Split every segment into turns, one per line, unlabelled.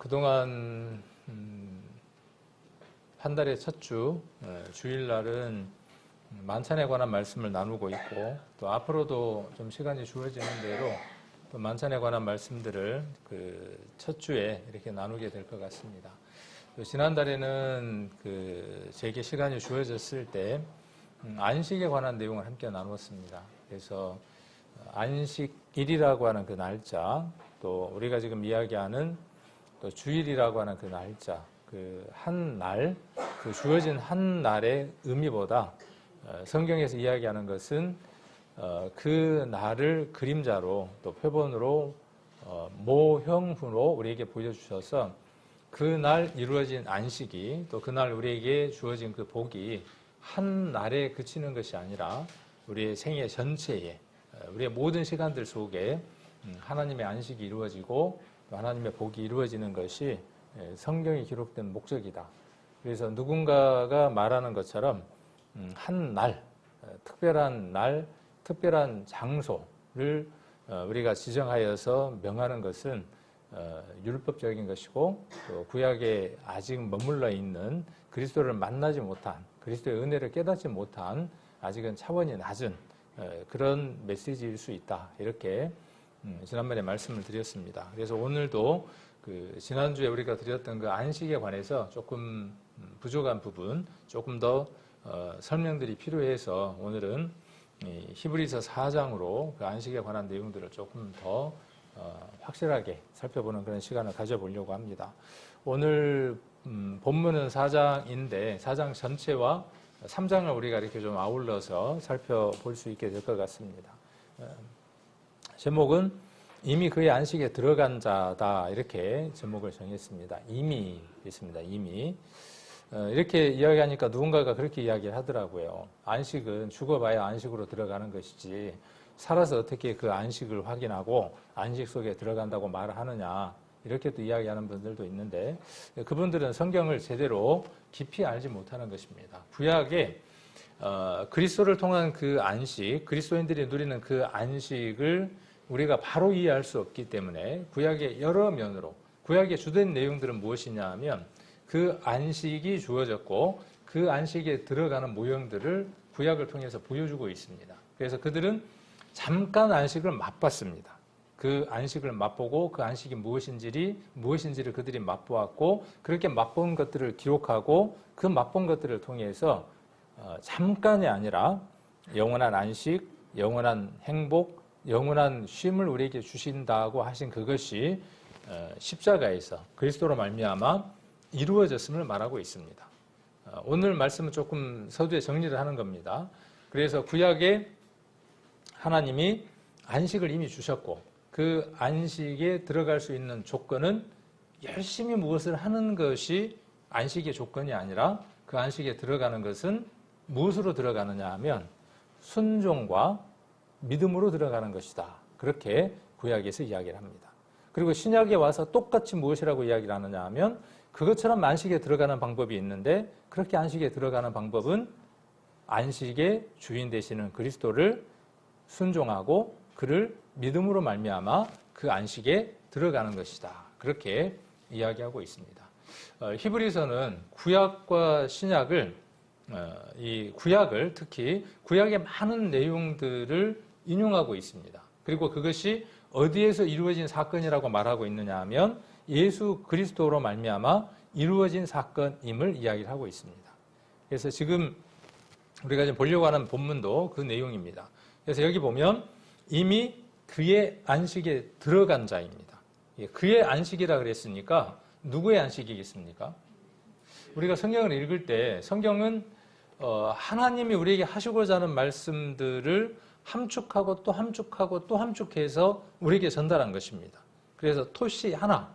그동안 한 달의 첫 주, 주일날은 만찬에 관한 말씀을 나누고 있고, 또 앞으로도 좀 시간이 주어지는 대로 또 만찬에 관한 말씀들을 그 첫 주에 이렇게 나누게 될 것 같습니다. 지난달에는 제게 시간이 주어졌을 때 안식에 관한 내용을 함께 나누었습니다. 그래서 안식일이라고 하는 그 날짜, 또 우리가 지금 이야기하는 또 주일이라고 하는 그 날짜, 그 한 날, 그 주어진 한 날의 의미보다 성경에서 이야기하는 것은 그 날을 그림자로 또 표본으로 모형으로 우리에게 보여주셔서 그날 이루어진 안식이 또 그날 우리에게 주어진 그 복이 한 날에 그치는 것이 아니라 우리의 생애 전체에 우리의 모든 시간들 속에 하나님의 안식이 이루어지고 또 하나님의 복이 이루어지는 것이 성경에 기록된 목적이다. 그래서 누군가가 말하는 것처럼 한 날, 특별한 날, 특별한 장소를 우리가 지정하여서 명하는 것은 율법적인 것이고 또 구약에 아직 머물러 있는 그리스도를 만나지 못한 그리스도의 은혜를 깨닫지 못한 아직은 차원이 낮은 그런 메시지일 수 있다. 이렇게 지난번에 말씀을 드렸습니다. 그래서 오늘도 지난주에 우리가 드렸던 그 안식에 관해서 조금 부족한 부분, 조금 더 설명들이 필요해서 오늘은 히브리서 4장으로 그 안식에 관한 내용들을 조금 더 확실하게 살펴보는 그런 시간을 가져보려고 합니다. 오늘 본문은 4장인데 4장 전체와 3장을 우리가 이렇게 좀 아울러서 살펴볼 수 있게 될 것 같습니다. 제목은 이미 그의 안식에 들어간 자다, 이렇게 제목을 정했습니다. 이미 있습니다. 이미. 이렇게 이야기하니까 누군가가 그렇게 이야기를 하더라고요. 안식은 죽어봐야 안식으로 들어가는 것이지 살아서 어떻게 그 안식을 확인하고 안식 속에 들어간다고 말을 하느냐, 이렇게 또 이야기하는 분들도 있는데 그분들은 성경을 제대로 깊이 알지 못하는 것입니다. 구약에 그리스도를 통한 그 안식, 그리스도인들이 누리는 그 안식을 우리가 바로 이해할 수 없기 때문에 구약의 여러 면으로, 구약의 주된 내용들은 무엇이냐 하면 그 안식이 주어졌고 그 안식에 들어가는 모형들을 구약을 통해서 보여주고 있습니다. 그래서 그들은 잠깐 안식을 맛봤습니다. 그 안식을 맛보고 그 안식이 무엇인지를 그들이 맛보았고 그렇게 맛본 것들을 기록하고 그 맛본 것들을 통해서 잠깐이 아니라 영원한 안식, 영원한 행복, 영원한 쉼을 우리에게 주신다고 하신 그것이 십자가에서 그리스도로 말미암아 이루어졌음을 말하고 있습니다. 오늘 말씀은 조금 서두에 정리를 하는 겁니다. 그래서 구약에 하나님이 안식을 이미 주셨고 그 안식에 들어갈 수 있는 조건은 열심히 무엇을 하는 것이 안식의 조건이 아니라 그 안식에 들어가는 것은 무엇으로 들어가느냐 하면 순종과 믿음으로 들어가는 것이다. 그렇게 구약에서 이야기를 합니다. 그리고 신약에 와서 똑같이 무엇이라고 이야기를 하느냐 하면 그것처럼 안식에 들어가는 방법이 있는데 그렇게 안식에 들어가는 방법은 안식의 주인 되시는 그리스도를 순종하고 그를 믿음으로 말미암아 그 안식에 들어가는 것이다. 그렇게 이야기하고 있습니다. 히브리서는 구약과 신약을 이 구약을 특히 구약의 많은 내용들을 인용하고 있습니다. 그리고 그것이 어디에서 이루어진 사건이라고 말하고 있느냐 하면 예수 그리스도로 말미암아 이루어진 사건임을 이야기를 하고 있습니다. 그래서 지금 우리가 지금 보려고 하는 본문도 그 내용입니다. 그래서 여기 보면 이미 그의 안식에 들어간 자입니다. 그의 안식이라 그랬으니까 누구의 안식이겠습니까? 우리가 성경을 읽을 때 성경은 하나님이 우리에게 하시고자 하는 말씀들을 함축하고 또 함축하고 또 함축해서 우리에게 전달한 것입니다. 그래서 토시 하나,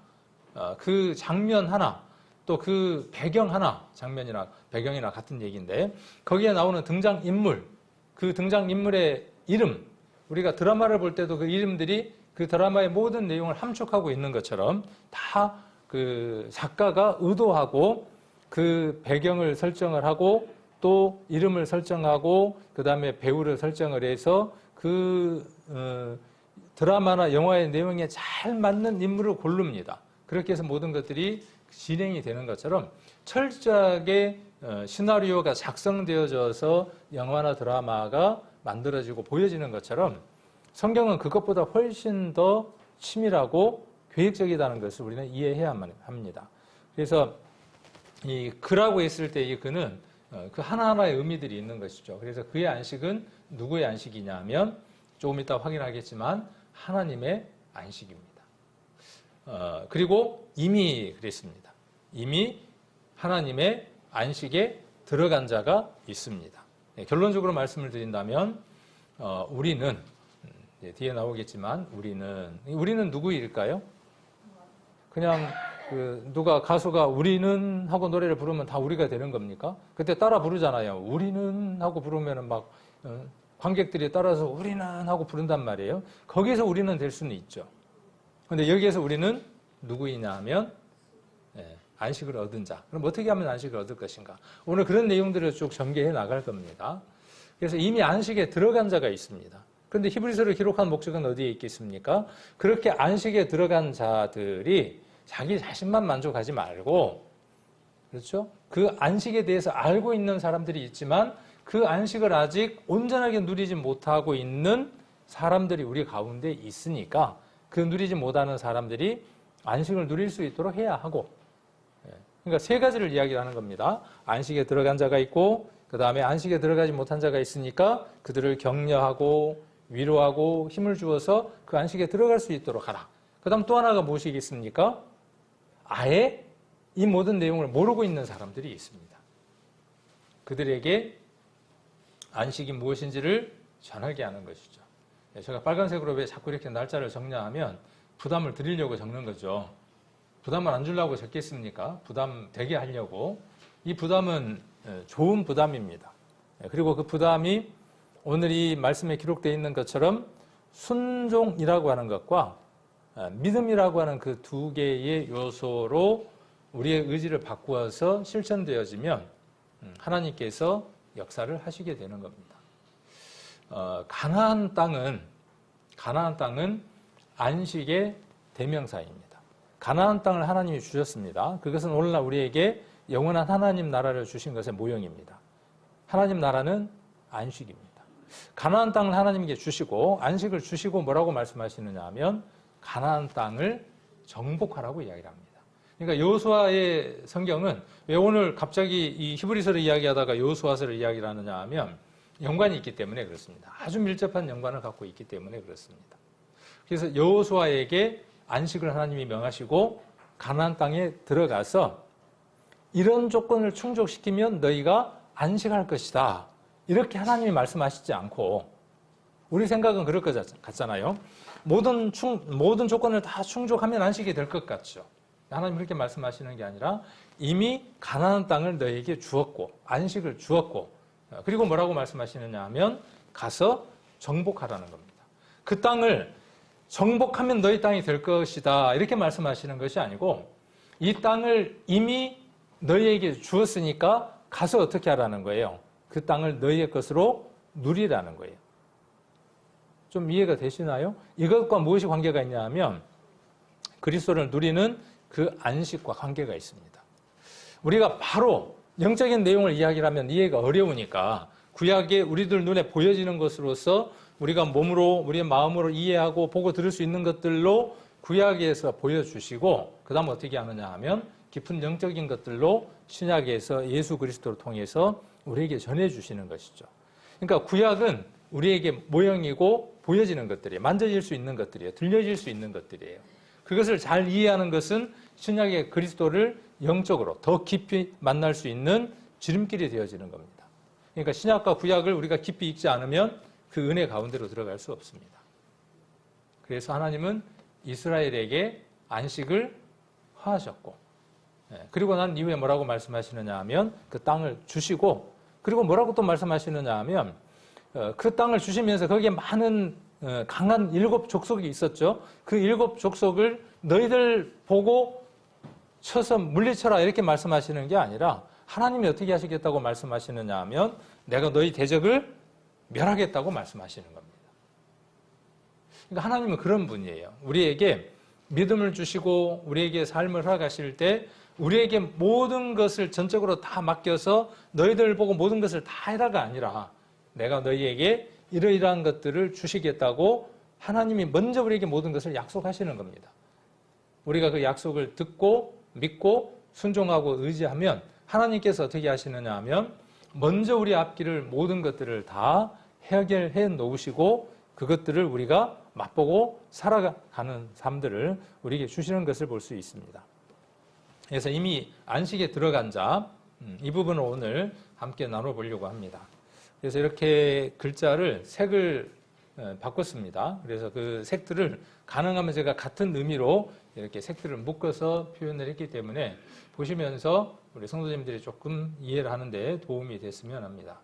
그 장면 하나, 또 그 배경 하나, 장면이나 배경이나 같은 얘기인데 거기에 나오는 등장인물, 그 등장인물의 이름, 우리가 드라마를 볼 때도 그 이름들이 그 드라마의 모든 내용을 함축하고 있는 것처럼 다 그 작가가 의도하고 그 배경을 설정을 하고 또 이름을 설정하고 그 다음에 배우를 설정을 해서 그 드라마나 영화의 내용에 잘 맞는 인물을 고릅니다. 그렇게 해서 모든 것들이 진행이 되는 것처럼 철저하게 시나리오가 작성되어져서 영화나 드라마가 만들어지고 보여지는 것처럼 성경은 그것보다 훨씬 더 치밀하고 계획적이다는 것을 우리는 이해해야만 합니다. 그래서 이 그라고 했을 때 이 그는 그 하나하나의 의미들이 있는 것이죠. 그래서 그의 안식은 누구의 안식이냐면 조금 이따 확인하겠지만 하나님의 안식입니다. 그리고 이미 그랬습니다. 이미 하나님의 안식에 들어간 자가 있습니다. 결론적으로 말씀을 드린다면 우리는 뒤에 나오겠지만 우리는 누구일까요? 그냥 누가 가수가 우리는 하고 노래를 부르면 다 우리가 되는 겁니까? 그때 따라 부르잖아요. 우리는 하고 부르면 막 관객들이 따라서 우리는 하고 부른단 말이에요. 거기서 우리는 될 수는 있죠. 근데 여기에서 우리는 누구이냐 하면 안식을 얻은 자. 그럼 어떻게 하면 안식을 얻을 것인가? 오늘 그런 내용들을 쭉 전개해 나갈 겁니다. 그래서 이미 안식에 들어간 자가 있습니다. 그런데 히브리서를 기록한 목적은 어디에 있겠습니까? 그렇게 안식에 들어간 자들이 자기 자신만 만족하지 말고, 그렇죠? 그 안식에 대해서 알고 있는 사람들이 있지만 그 안식을 아직 온전하게 누리지 못하고 있는 사람들이 우리 가운데 있으니까 그 누리지 못하는 사람들이 안식을 누릴 수 있도록 해야 하고, 그러니까 세 가지를 이야기하는 겁니다. 안식에 들어간 자가 있고, 그 다음에 안식에 들어가지 못한 자가 있으니까 그들을 격려하고 위로하고 힘을 주어서 그 안식에 들어갈 수 있도록 하라. 그 다음 또 하나가 무엇이겠습니까? 아예 이 모든 내용을 모르고 있는 사람들이 있습니다. 그들에게 안식이 무엇인지를 전하게 하는 것이죠. 제가 빨간색으로 왜 자꾸 이렇게 날짜를 정리하면 부담을 드리려고 적는 거죠. 부담을 안 주려고 적겠습니까? 부담 되게 하려고. 이 부담은 좋은 부담입니다. 그리고 그 부담이 오늘 이 말씀에 기록되어 있는 것처럼 순종이라고 하는 것과 믿음이라고 하는 그 두 개의 요소로 우리의 의지를 바꾸어서 실천되어지면 하나님께서 역사를 하시게 되는 겁니다. 가나안 땅은 안식의 대명사입니다. 가나안 땅을 하나님이 주셨습니다. 그것은 오늘날 우리에게 영원한 하나님 나라를 주신 것의 모형입니다. 하나님 나라는 안식입니다. 가나안 땅을 하나님께 주시고 안식을 주시고 뭐라고 말씀하시느냐 하면 가나안 땅을 정복하라고 이야기를 합니다. 그러니까 여호수아의 성경은 왜 오늘 갑자기 이 히브리서를 이야기하다가 여호수아서를 이야기를 하느냐 하면 연관이 있기 때문에 그렇습니다. 아주 밀접한 연관을 갖고 있기 때문에 그렇습니다. 그래서 여호수아에게 안식을 하나님이 명하시고 가나안 땅에 들어가서 이런 조건을 충족시키면 너희가 안식할 것이다. 이렇게 하나님이 말씀하시지 않고 우리 생각은 그럴 것 같잖아요. 모든 조건을 다 충족하면 안식이 될 것 같죠. 하나님 그렇게 말씀하시는 게 아니라 이미 가나안 땅을 너희에게 주었고 안식을 주었고 그리고 뭐라고 말씀하시느냐 하면 가서 정복하라는 겁니다. 그 땅을 정복하면 너희 땅이 될 것이다 이렇게 말씀하시는 것이 아니고 이 땅을 이미 너희에게 주었으니까 가서 어떻게 하라는 거예요? 그 땅을 너희의 것으로 누리라는 거예요. 좀 이해가 되시나요? 이것과 무엇이 관계가 있냐 하면 그리스도를 누리는 그 안식과 관계가 있습니다. 우리가 바로 영적인 내용을 이야기를 하면 이해가 어려우니까 구약에 우리들 눈에 보여지는 것으로서 우리가 몸으로 우리의 마음으로 이해하고 보고 들을 수 있는 것들로 구약에서 보여주시고 그 다음 어떻게 하느냐 하면 깊은 영적인 것들로 신약에서 예수 그리스도를 통해서 우리에게 전해주시는 것이죠. 그러니까 구약은 우리에게 모형이고 보여지는 것들이에요. 만져질 수 있는 것들이에요. 들려질 수 있는 것들이에요. 그것을 잘 이해하는 것은 신약의 그리스도를 영적으로 더 깊이 만날 수 있는 지름길이 되어지는 겁니다. 그러니까 신약과 구약을 우리가 깊이 읽지 않으면 그 은혜 가운데로 들어갈 수 없습니다. 그래서 하나님은 이스라엘에게 안식을 허하셨고 그리고 난 이후에 뭐라고 말씀하시느냐 하면 그 땅을 주시고 그리고 뭐라고 또 말씀하시느냐 하면 그 땅을 주시면서 거기에 많은 강한 7 족속이 있었죠. 그 7 족속을 너희들 보고 쳐서 물리쳐라 이렇게 말씀하시는 게 아니라 하나님이 어떻게 하시겠다고 말씀하시느냐 하면 내가 너희 대적을 멸하겠다고 말씀하시는 겁니다. 그러니까 하나님은 그런 분이에요. 우리에게 믿음을 주시고 우리에게 삶을 허락하실 때 우리에게 모든 것을 전적으로 다 맡겨서 너희들 보고 모든 것을 다 해라가 아니라 내가 너희에게 이러이러한 것들을 주시겠다고 하나님이 먼저 우리에게 모든 것을 약속하시는 겁니다. 우리가 그 약속을 듣고 믿고 순종하고 의지하면 하나님께서 어떻게 하시느냐 하면 먼저 우리 앞길을 모든 것들을 다 해결해 놓으시고 그것들을 우리가 맛보고 살아가는 삶들을 우리에게 주시는 것을 볼 수 있습니다. 그래서 이미 안식에 들어간 자, 이 부분을 오늘 함께 나눠보려고 합니다. 그래서 이렇게 글자를 색을 바꿨습니다. 그래서 그 색들을 가능하면 제가 같은 의미로 이렇게 색들을 묶어서 표현을 했기 때문에 보시면서 우리 성도님들이 조금 이해를 하는데 도움이 됐으면 합니다.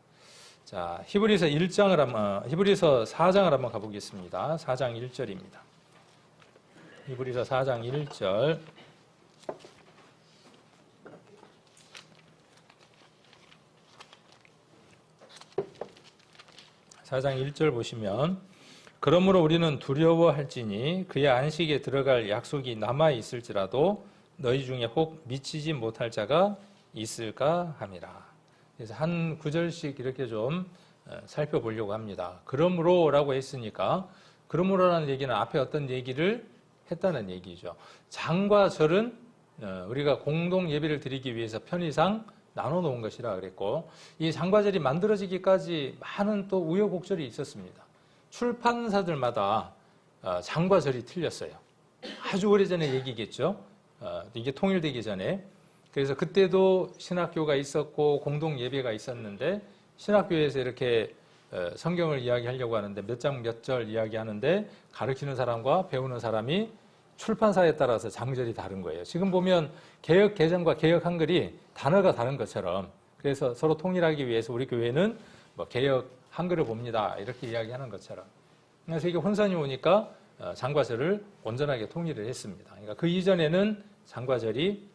자, 히브리서 4장을 한번 가보겠습니다. 4장 1절입니다. 히브리서 4장 1절. (4장 1절) 보시면 그러므로 우리는 두려워할지니 그의 안식에 들어갈 약속이 남아있을지라도 너희 중에 혹 미치지 못할 자가 있을까 함이라. 그래서 한 구절씩 이렇게 좀 살펴보려고 합니다. 그러므로라고 했으니까 그러므로라는 얘기는 앞에 어떤 얘기를 했다는 얘기죠. 장과 절은 우리가 공동 예배를 드리기 위해서 편의상 나눠놓은 것이라 그랬고 이 장과 절이 만들어지기까지 많은 또 우여곡절이 있었습니다. 출판사들마다 장과 절이 틀렸어요. 아주 오래전의 얘기겠죠. 이게 통일되기 전에. 그래서 그때도 신학교가 있었고 공동 예배가 있었는데 신학교에서 이렇게 성경을 이야기하려고 하는데 몇 장 몇 절 이야기하는데 가르치는 사람과 배우는 사람이 출판사에 따라서 장절이 다른 거예요. 지금 보면 개역 개정과 개역 한글이 단어가 다른 것처럼 그래서 서로 통일하기 위해서 우리 교회는 뭐 개역 한글을 봅니다. 이렇게 이야기하는 것처럼. 그래서 이게 혼선이 오니까 장과 절을 온전하게 통일을 했습니다. 그러니까 그 이전에는 장과 절이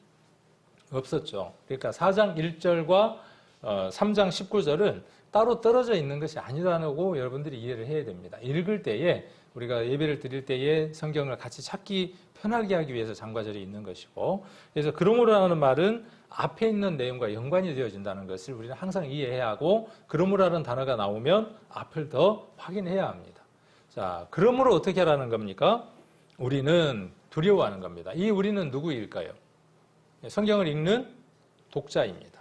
없었죠. 그러니까 4장 1절과 3장 19절은 따로 떨어져 있는 것이 아니라고 여러분들이 이해를 해야 됩니다. 읽을 때에 우리가 예배를 드릴 때에 성경을 같이 찾기 편하게 하기 위해서 장과 절이 있는 것이고 그래서 그러므로라는 말은 앞에 있는 내용과 연관이 되어진다는 것을 우리는 항상 이해해야 하고 그러므로라는 단어가 나오면 앞을 더 확인해야 합니다. 자, 그러므로 어떻게 하라는 겁니까? 우리는 두려워하는 겁니다. 이 우리는 누구일까요? 성경을 읽는 독자입니다.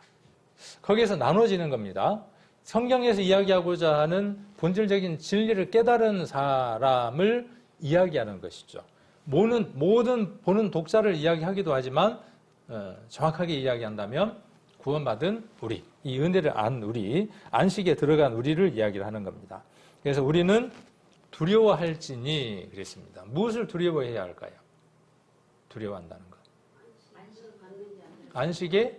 거기에서 나눠지는 겁니다. 성경에서 이야기하고자 하는 본질적인 진리를 깨달은 사람을 이야기하는 것이죠. 모든 보는 독자를 이야기하기도 하지만 정확하게 이야기한다면 구원받은 우리, 이 은혜를 안 우리, 안식에 들어간 우리를 이야기를 하는 겁니다. 그래서 우리는 두려워할지니 그랬습니다. 무엇을 두려워해야 할까요? 두려워한다는 것. 안식에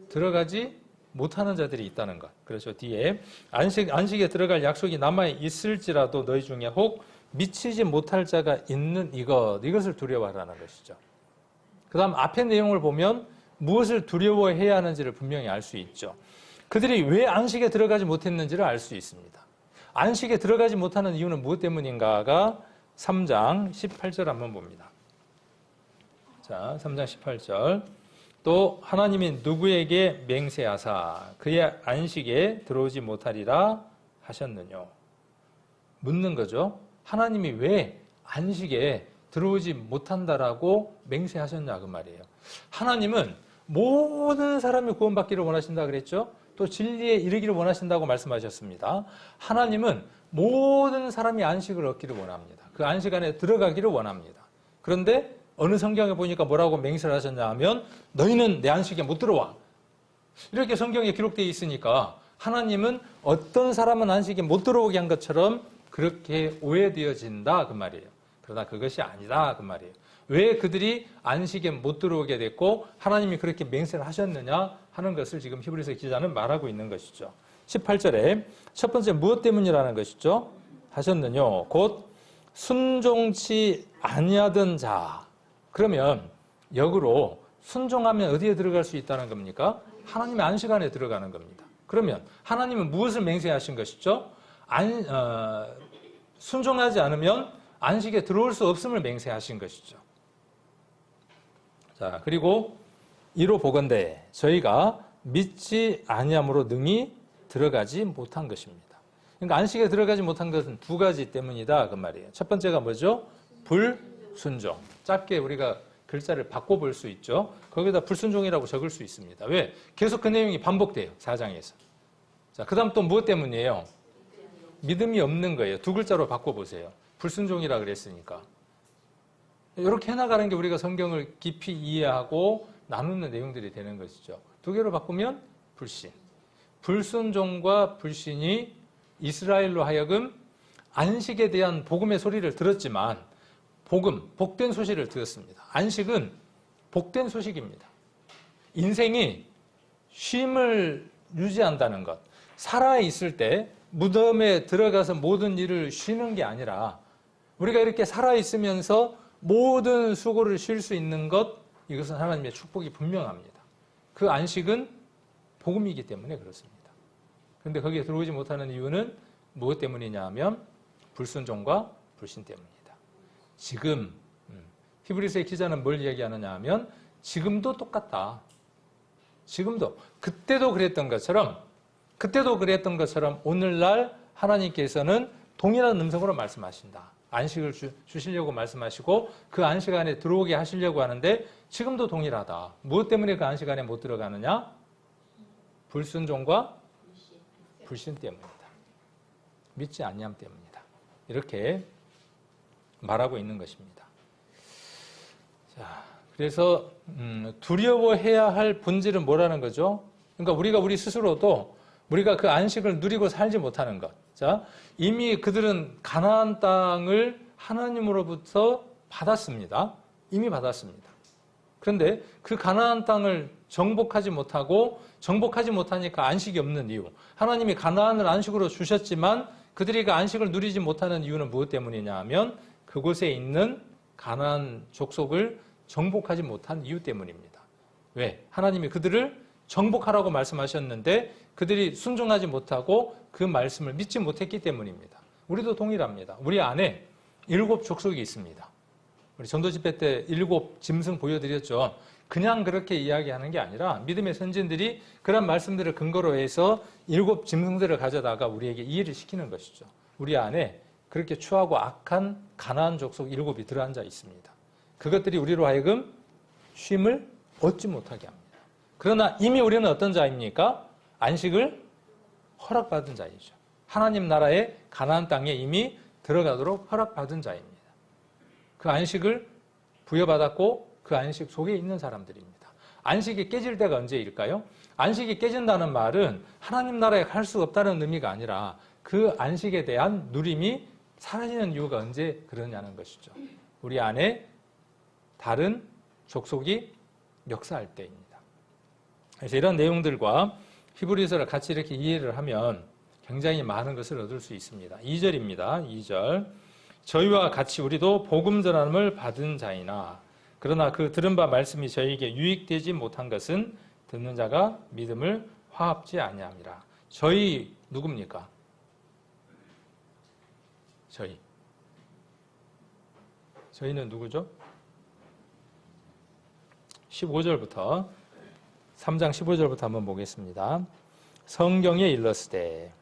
들어가지 못하는 자들이 있다는 것. 그렇죠. 뒤에 안식에 들어갈 약속이 남아 있을지라도 너희 중에 혹 미치지 못할 자가 있는 이것을 두려워하라는 것이죠. 그 다음 앞의 내용을 보면 무엇을 두려워해야 하는지를 분명히 알 수 있죠. 그들이 왜 안식에 들어가지 못했는지를 알 수 있습니다. 안식에 들어가지 못하는 이유는 무엇 때문인가가 3장 18절 한번 봅니다. 자, 3장 18절. 또 하나님이 누구에게 맹세하사 그의 안식에 들어오지 못하리라 하셨느뇨. 묻는 거죠. 하나님이 왜 안식에 들어오지 못한다라고 맹세하셨냐 그 말이에요. 하나님은 모든 사람이 구원받기를 원하신다 그랬죠. 또 진리에 이르기를 원하신다고 말씀하셨습니다. 하나님은 모든 사람이 안식을 얻기를 원합니다. 그 안식 안에 들어가기를 원합니다. 그런데 어느 성경에 보니까 뭐라고 맹세를 하셨냐 하면 너희는 내 안식에 못 들어와. 이렇게 성경에 기록되어 있으니까 하나님은 어떤 사람은 안식에 못 들어오게 한 것처럼 그렇게 오해되어진다 그 말이에요. 그러나 그것이 아니다 그 말이에요. 왜 그들이 안식에 못 들어오게 됐고 하나님이 그렇게 맹세를 하셨느냐 하는 것을 지금 히브리서 기자는 말하고 있는 것이죠. 18절에 첫 번째 무엇 때문이라는 것이죠. 하셨느뇨. 곧 순종치 아니하던 자. 그러면 역으로 순종하면 어디에 들어갈 수 있다는 겁니까? 하나님의 안식 안에 들어가는 겁니다. 그러면 하나님은 무엇을 맹세하신 것이죠? 순종하지 않으면 안식에 들어올 수 없음을 맹세하신 것이죠. 자, 그리고 이로 보건대 저희가 믿지 아니함으로 능히 들어가지 못한 것입니다. 그러니까 안식에 들어가지 못한 것은 두 가지 때문이다 그 말이에요. 첫 번째가 뭐죠? 불순종. 짧게 우리가 글자를 바꿔볼 수 있죠. 거기다 불순종이라고 적을 수 있습니다. 왜? 계속 그 내용이 반복돼요. 4장에서. 자, 그 다음 또 무엇 때문이에요? 믿음이 없는 거예요. 두 글자로 바꿔보세요. 불순종이라 그랬으니까. 이렇게 해나가는 게 우리가 성경을 깊이 이해하고 나누는 내용들이 되는 것이죠. 두 개로 바꾸면 불신. 불순종과 불신이 이스라엘로 하여금 안식에 대한 복음의 소리를 들었지만 복음, 복된 소식을 들었습니다. 안식은 복된 소식입니다. 인생이 쉼을 유지한다는 것. 살아있을 때 무덤에 들어가서 모든 일을 쉬는 게 아니라 우리가 이렇게 살아있으면서 모든 수고를 쉴 수 있는 것, 이것은 하나님의 축복이 분명합니다. 그 안식은 복음이기 때문에 그렇습니다. 그런데 거기에 들어오지 못하는 이유는 무엇 때문이냐 하면 불순종과 불신 때문입니다. 지금 히브리서의 기자는 뭘 이야기하느냐 하면 지금도 똑같다. 지금도 그때도 그랬던 것처럼 오늘날 하나님께서는 동일한 음성으로 말씀하신다. 안식을 주시려고 말씀하시고 그 안식 안에 들어오게 하시려고 하는데 지금도 동일하다. 무엇 때문에 그 안식 안에 못 들어가느냐? 불순종과 불신 때문이다. 믿지 아니함 때문이다. 이렇게 말하고 있는 것입니다. 자, 그래서 두려워해야 할 본질은 뭐라는 거죠? 그러니까 우리 스스로도 우리가 그 안식을 누리고 살지 못하는 것. 자, 이미 그들은 가나안 땅을 하나님으로부터 받았습니다. 이미 받았습니다. 그런데 그 가나안 땅을 정복하지 못하니까 안식이 없는 이유. 하나님이 가나안을 안식으로 주셨지만 그들이 그 안식을 누리지 못하는 이유는 무엇 때문이냐 하면 그곳에 있는 가나안 족속을 정복하지 못한 이유 때문입니다. 왜? 하나님이 그들을 정복하라고 말씀하셨는데 그들이 순종하지 못하고 그 말씀을 믿지 못했기 때문입니다. 우리도 동일합니다. 우리 안에 7 족속이 있습니다. 우리 전도 집회 때 7 짐승 보여드렸죠. 그냥 그렇게 이야기하는 게 아니라 믿음의 선진들이 그런 말씀들을 근거로 해서 7 짐승들을 가져다가 우리에게 이해를 시키는 것이죠. 우리 안에 그렇게 추하고 악한 가나안 족속 7이 들어앉아 있습니다. 그것들이 우리로 하여금 쉼을 얻지 못하게 합니다. 그러나 이미 우리는 어떤 자입니까? 안식을 허락받은 자이죠. 하나님 나라의 가나안 땅에 이미 들어가도록 허락받은 자입니다. 그 안식을 부여받았고 그 안식 속에 있는 사람들입니다. 안식이 깨질 때가 언제일까요? 안식이 깨진다는 말은 하나님 나라에 갈 수 없다는 의미가 아니라 그 안식에 대한 누림이 사라지는 이유가 언제 그러냐는 것이죠. 우리 안에 다른 족속이 역사할 때입니다. 그래서 이런 내용들과 히브리서를 같이 이렇게 이해를 하면 굉장히 많은 것을 얻을 수 있습니다. 2절입니다. 2절. 저희와 같이 우리도 복음 전함을 받은 자이나 그러나 그 들은 바 말씀이 저희에게 유익되지 못한 것은 듣는 자가 믿음을 화합지 아니함이라. 저희 누굽니까? 저희는 누구죠? 15절부터 3장 15절부터 한번 보겠습니다. 성경에 일렀으되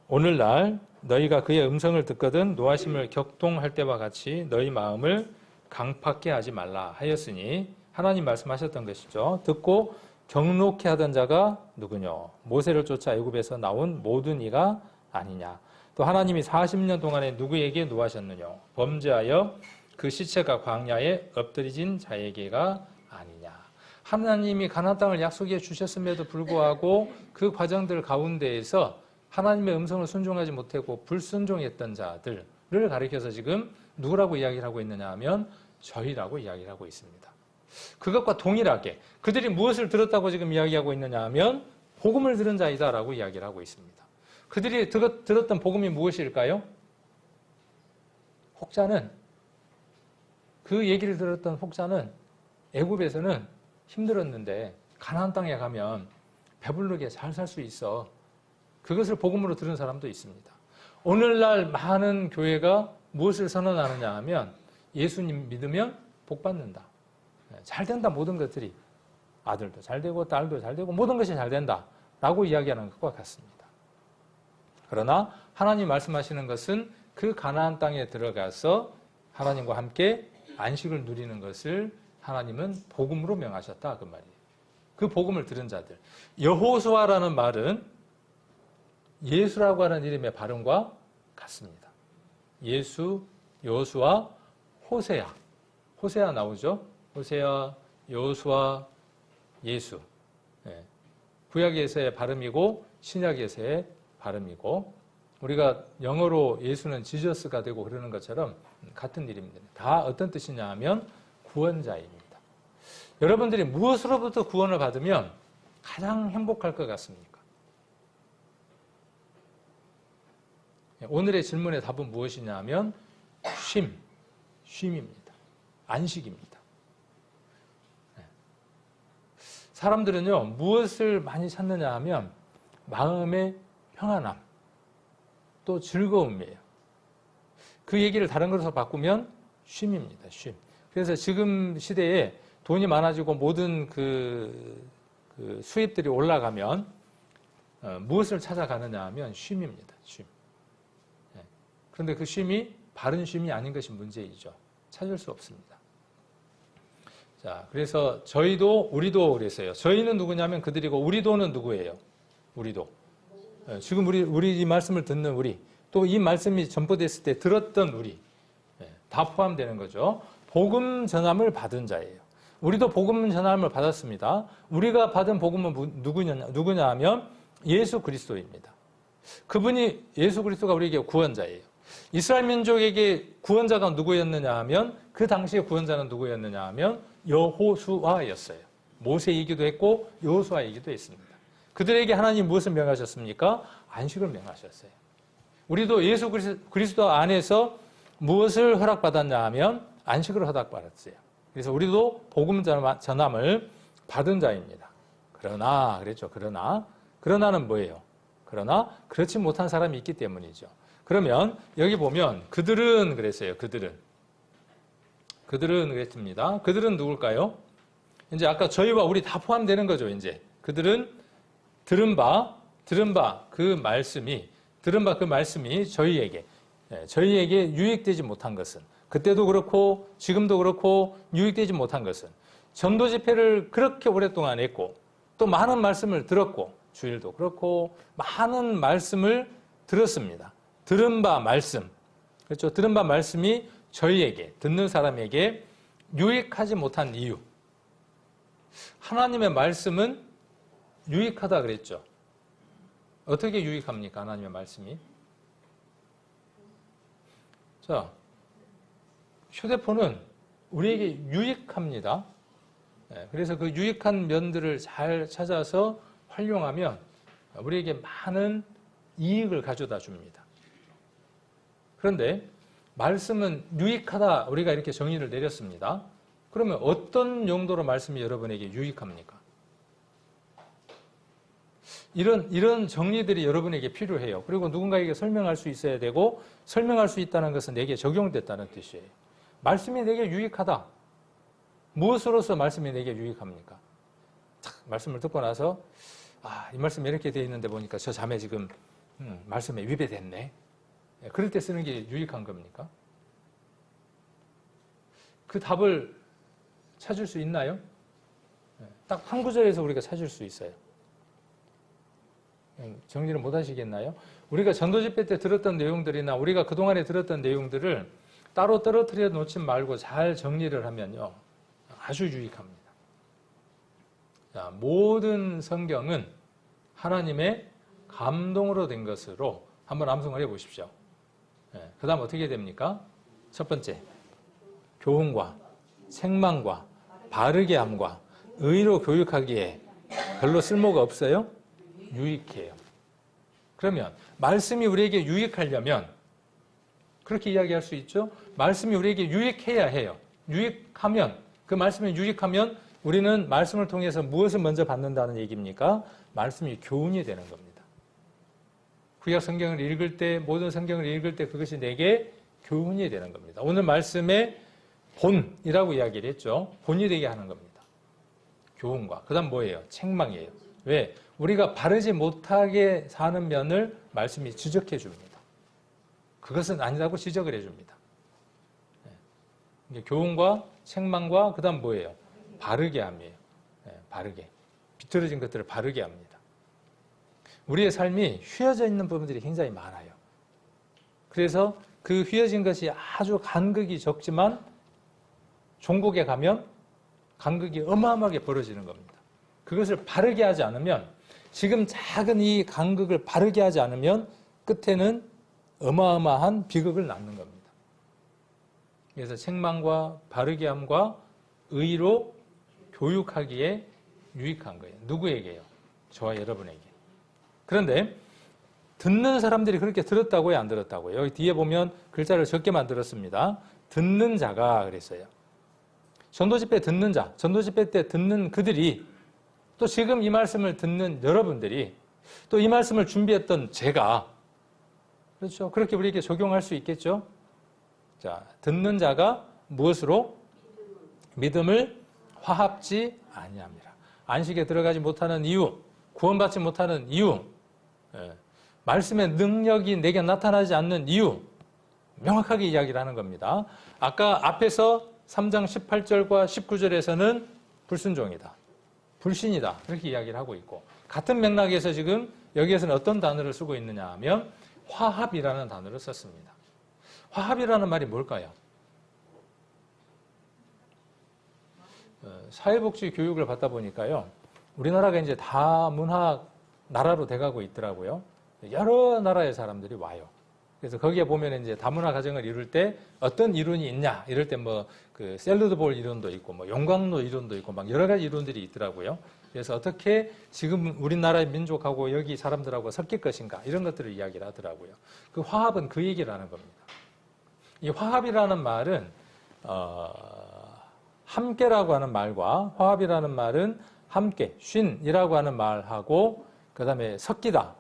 오늘날 너희가 그의 음성을 듣거든 노하심을 격동할 때와 같이 너희 마음을 강팍게 하지 말라 하였으니 하나님 말씀하셨던 것이죠. 듣고 경록케 하던 자가 누구뇨? 모세를 쫓아 애굽에서 나온 모든 이가 아니냐? 또 하나님이 40년 동안에 누구에게 노하셨느뇨? 범죄하여 그 시체가 광야에 엎드리진 자에게가 아니냐? 하나님이 가나안 땅을 약속해 주셨음에도 불구하고 그 과정들 가운데에서 하나님의 음성을 순종하지 못하고 불순종했던 자들을 가리켜서 지금 누구라고 이야기를 하고 있느냐 하면 저희라고 이야기를 하고 있습니다. 그것과 동일하게 그들이 무엇을 들었다고 지금 이야기하고 있느냐 하면 복음을 들은 자이다라고 이야기를 하고 있습니다. 그들이 들었던 복음이 무엇일까요? 그 얘기를 들었던 혹자는 애굽에서는 힘들었는데 가나안 땅에 가면 배부르게 잘 살 수 있어. 그것을 복음으로 들은 사람도 있습니다. 오늘날 많은 교회가 무엇을 선언하느냐 하면 예수님 믿으면 복 받는다. 잘 된다, 모든 것들이. 아들도 잘 되고 딸도 잘 되고 모든 것이 잘 된다라고 이야기하는 것과 같습니다. 그러나 하나님 말씀하시는 것은 그 가나안 땅에 들어가서 하나님과 함께 안식을 누리는 것을 하나님은 복음으로 명하셨다, 그 말이에요. 그 복음을 들은 자들. 여호수아라는 말은 예수라고 하는 이름의 발음과 같습니다. 예수, 여호수아, 호세아. 호세아 나오죠? 호세아, 여호수아, 예수. 구약에서의 발음이고 신약에서의 발음이고, 우리가 영어로 예수는 지저스가 되고 그러는 것처럼 같은 이름입니다. 다 어떤 뜻이냐 하면 구원자입니다. 여러분들이 무엇으로부터 구원을 받으면 가장 행복할 것 같습니까? 오늘의 질문의 답은 무엇이냐 하면 쉼입니다. 안식입니다. 사람들은요, 무엇을 많이 찾느냐 하면 마음의 평안함, 또 즐거움이에요. 그 얘기를 다른 것으로 바꾸면 쉼입니다. 쉼. 그래서 지금 시대에 돈이 많아지고 모든 그 수입들이 올라가면 무엇을 찾아가느냐 하면 쉼입니다. 쉼. 그런데 그 쉼이 바른 쉼이 아닌 것이 문제이죠. 찾을 수 없습니다. 자, 그래서 우리도 그랬어요. 저희는 누구냐면 그들이고, 우리도는 누구예요? 우리도. 지금 우리 이 말씀을 듣는 우리, 또 이 말씀이 전포됐을 때 들었던 우리, 다 포함되는 거죠. 복음 전함을 받은 자예요. 우리도 복음 전함을 받았습니다. 우리가 받은 복음은 누구냐 하면 예수 그리스도입니다. 그분이, 예수 그리스도가 우리에게 구원자예요. 이스라엘 민족에게 구원자가 누구였느냐 하면, 그 당시에 구원자는 누구였느냐 하면 여호수아였어요. 모세이기도 했고 여호수아이기도 했습니다. 그들에게 하나님 무엇을 명하셨습니까? 안식을 명하셨어요. 우리도 예수 그리스도 안에서 무엇을 허락받았냐 하면 안식을 허락받았어요. 그래서 우리도 복음 전함을 받은 자입니다. 그러나는 뭐예요? 그러나 그렇지 못한 사람이 있기 때문이죠. 그러면 여기 보면 그들은 그랬어요. 그들은 그랬습니다. 그들은 누굴까요? 이제 아까 저희와 우리 다 포함되는 거죠. 이제 그들은 들은 바 그 말씀이 저희에게 유익되지 못한 것은, 그때도 그렇고 지금도 그렇고 유익되지 못한 것은, 전도 집회를 그렇게 오랫동안 했고 또 많은 말씀을 들었고, 주일도 그렇고 많은 말씀을 들었습니다. 들은 바 말씀, 그렇죠? 들은 바 말씀이 저희에게, 듣는 사람에게 유익하지 못한 이유. 하나님의 말씀은 유익하다 그랬죠. 어떻게 유익합니까? 하나님의 말씀이. 자, 휴대폰은 우리에게 유익합니다. 그래서 그 유익한 면들을 잘 찾아서 활용하면 우리에게 많은 이익을 가져다 줍니다. 그런데 말씀은 유익하다, 우리가 이렇게 정의를 내렸습니다. 그러면 어떤 용도로 말씀이 여러분에게 유익합니까? 이런 정리들이 여러분에게 필요해요. 그리고 누군가에게 설명할 수 있어야 되고, 설명할 수 있다는 것은 내게 적용됐다는 뜻이에요. 말씀이 내게 유익하다. 무엇으로서 말씀이 내게 유익합니까? 말씀을 듣고 나서 이 말씀이 이렇게 되어 있는데 보니까 저 자매 지금 말씀에 위배됐네. 그럴 때 쓰는 게 유익한 겁니까? 그 답을 찾을 수 있나요? 딱 한 구절에서 우리가 찾을 수 있어요. 정리를 못 하시겠나요? 우리가 전도 집회 때 들었던 내용들이나 우리가 그동안에 들었던 내용들을 따로 떨어뜨려 놓지 말고 잘 정리를 하면요, 아주 유익합니다. 자, 모든 성경은 하나님의 감동으로 된 것으로 한번 암송을 해보십시오. 그 다음 어떻게 됩니까? 첫 번째, 교훈과 책망과 바르게 함과 의로 교육하기에 별로 쓸모가 없어요? 유익해요. 그러면 말씀이 우리에게 유익하려면 그렇게 이야기할 수 있죠? 말씀이 우리에게 유익해야 해요. 유익하면, 그 말씀이 유익하면 우리는 말씀을 통해서 무엇을 먼저 받는다는 얘기입니까? 말씀이 교훈이 되는 겁니다. 구약 성경을 읽을 때, 모든 성경을 읽을 때 그것이 내게 교훈이 되는 겁니다. 오늘 말씀의 본이라고 이야기를 했죠. 본이 되게 하는 겁니다. 교훈과. 그 다음 뭐예요? 책망이에요. 왜? 우리가 바르지 못하게 사는 면을 말씀이 지적해 줍니다. 그것은 아니라고 지적을 해줍니다. 네. 교훈과 책망과 그 다음 뭐예요? 바르게 함이에요. 네, 바르게. 비틀어진 것들을 바르게 합니다. 우리의 삶이 휘어져 있는 부분들이 굉장히 많아요. 그래서 그 휘어진 것이 아주 간극이 적지만 종국에 가면 간극이 어마어마하게 벌어지는 겁니다. 그것을 바르게 하지 않으면, 지금 작은 이 간극을 바르게 하지 않으면 끝에는 어마어마한 비극을 낳는 겁니다. 그래서 책망과 바르게 함과 의로 교육하기에 유익한 거예요. 누구에게요? 저와 여러분에게. 그런데 듣는 사람들이 그렇게 들었다고요? 안 들었다고요? 여기 뒤에 보면 글자를 적게 만들었습니다. 듣는 자가 그랬어요. 전도집회 듣는 자, 전도집회 때 듣는 그들이, 또 지금 이 말씀을 듣는 여러분들이, 또 이 말씀을 준비했던 제가, 그렇죠? 그렇게 우리에게 적용할 수 있겠죠? 자, 듣는 자가 무엇으로? 믿음을 화합지 아니함이라. 안식에 들어가지 못하는 이유, 구원받지 못하는 이유, 말씀의 능력이 내게 나타나지 않는 이유, 명확하게 이야기를 하는 겁니다. 아까 앞에서 3장 18절과 19절에서는 불순종이다, 불신이다, 그렇게 이야기를 하고 있고, 같은 맥락에서 지금 여기에서는 어떤 단어를 쓰고 있느냐 하면 화합이라는 단어를 썼습니다. 화합이라는 말이 뭘까요? 사회복지 교육을 받다 보니까요, 우리나라가 이제 다문화 나라로 돼가고 있더라고요. 여러 나라의 사람들이 와요. 그래서 거기에 보면 이제 다문화 가정을 이룰 때 어떤 이론이 있냐, 이럴 때 뭐 그 샐러드볼 이론도 있고, 뭐 용광로 이론도 있고, 막 여러 가지 이론들이 있더라고요. 그래서 어떻게 지금 우리나라의 민족하고 여기 사람들하고 섞일 것인가, 이런 것들을 이야기를 하더라고요. 그 화합은 그 얘기를 하는 겁니다. 이 화합이라는 말은 함께라고 하는 말과, 화합이라는 말은 함께, 쉰이라고 하는 말하고, 그 다음에 섞이다,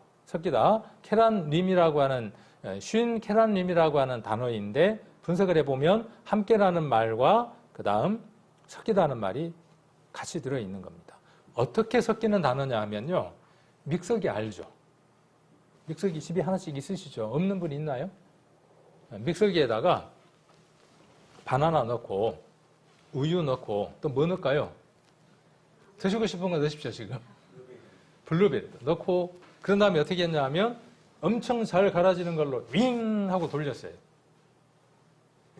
케란림이라고 하는, 쉰 케란림이라고 하는 단어인데, 분석을 해보면 함께라는 말과 그 다음 섞이다는 말이 같이 들어있는 겁니다. 어떻게 섞이는 단어냐 하면요, 믹서기 알죠? 믹서기 집에 하나씩 있으시죠? 없는 분 있나요? 믹서기에다가 바나나 넣고 우유 넣고 또 뭐 넣을까요? 드시고 싶은 거 넣으십시오. 지금 블루베리 넣고, 그런 다음에 어떻게 했냐 하면 엄청 잘 갈아지는 걸로 윙 하고 돌렸어요.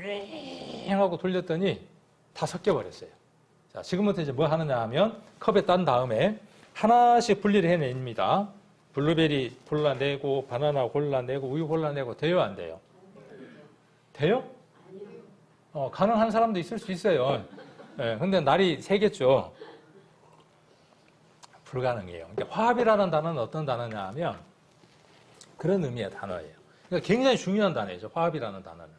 윙 하고 돌렸더니 다 섞여버렸어요. 자, 지금부터 이제 뭐 하느냐 하면 컵에 딴 다음에 하나씩 분리를 해냅니다. 블루베리 골라내고 바나나 골라내고 우유 골라내고, 돼요 안 돼요? 돼요? 가능한 사람도 있을 수 있어요. 네, 근데 날이 새겠죠. 불가능해요. 그러니까 화합이라는 단어는 어떤 단어냐 하면 그런 의미의 단어예요. 그러니까 굉장히 중요한 단어죠. 화합이라는 단어는.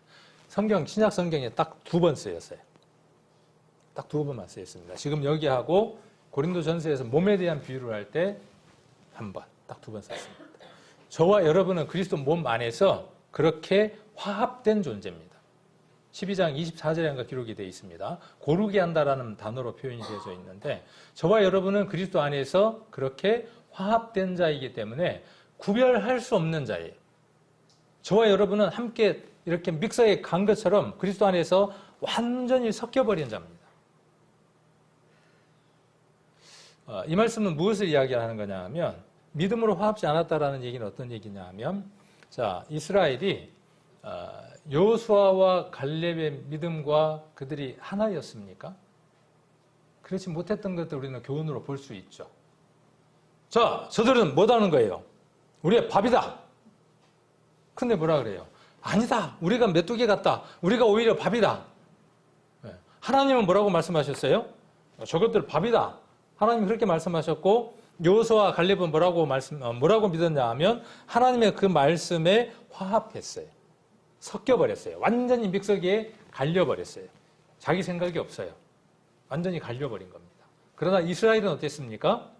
신약 성경에 딱 2번 쓰였어요. 딱 2번만 쓰였습니다. 지금 여기하고 고린도전서에서 몸에 대한 비유를 할 때 한 번, 딱 2번 썼습니다. 저와 여러분은 그리스도 몸 안에서 그렇게 화합된 존재입니다. 12장 24절에 기록이 되어 있습니다. 고르게 한다라는 단어로 표현이 되어져 있는데, 저와 여러분은 그리스도 안에서 그렇게 화합된 자이기 때문에 구별할 수 없는 자예요. 저와 여러분은 함께 이렇게 믹서에 간 것처럼 그리스도 안에서 완전히 섞여버린 자입니다. 이 말씀은 무엇을 이야기하는 거냐 하면, 믿음으로 화합지 않았다라는 얘기는 어떤 얘기냐 하면, 자, 이스라엘이 여호수아와 갈렙의 믿음과 그들이 하나였습니까? 그렇지 못했던 것들 우리는 교훈으로 볼 수 있죠. 자, 저들은 뭐라는 거예요? 우리의 밥이다. 근데 뭐라 그래요? 아니다. 우리가 메뚜기 같다. 우리가 오히려 밥이다. 하나님은 뭐라고 말씀하셨어요? 저것들 밥이다. 하나님이 그렇게 말씀하셨고, 여호수아와 갈렙은 뭐라고 믿었냐 하면 하나님의 그 말씀에 화합했어요. 섞여버렸어요. 완전히 믹서기에 갈려버렸어요. 자기 생각이 없어요. 완전히 갈려버린 겁니다. 그러나 이스라엘은 어땠습니까?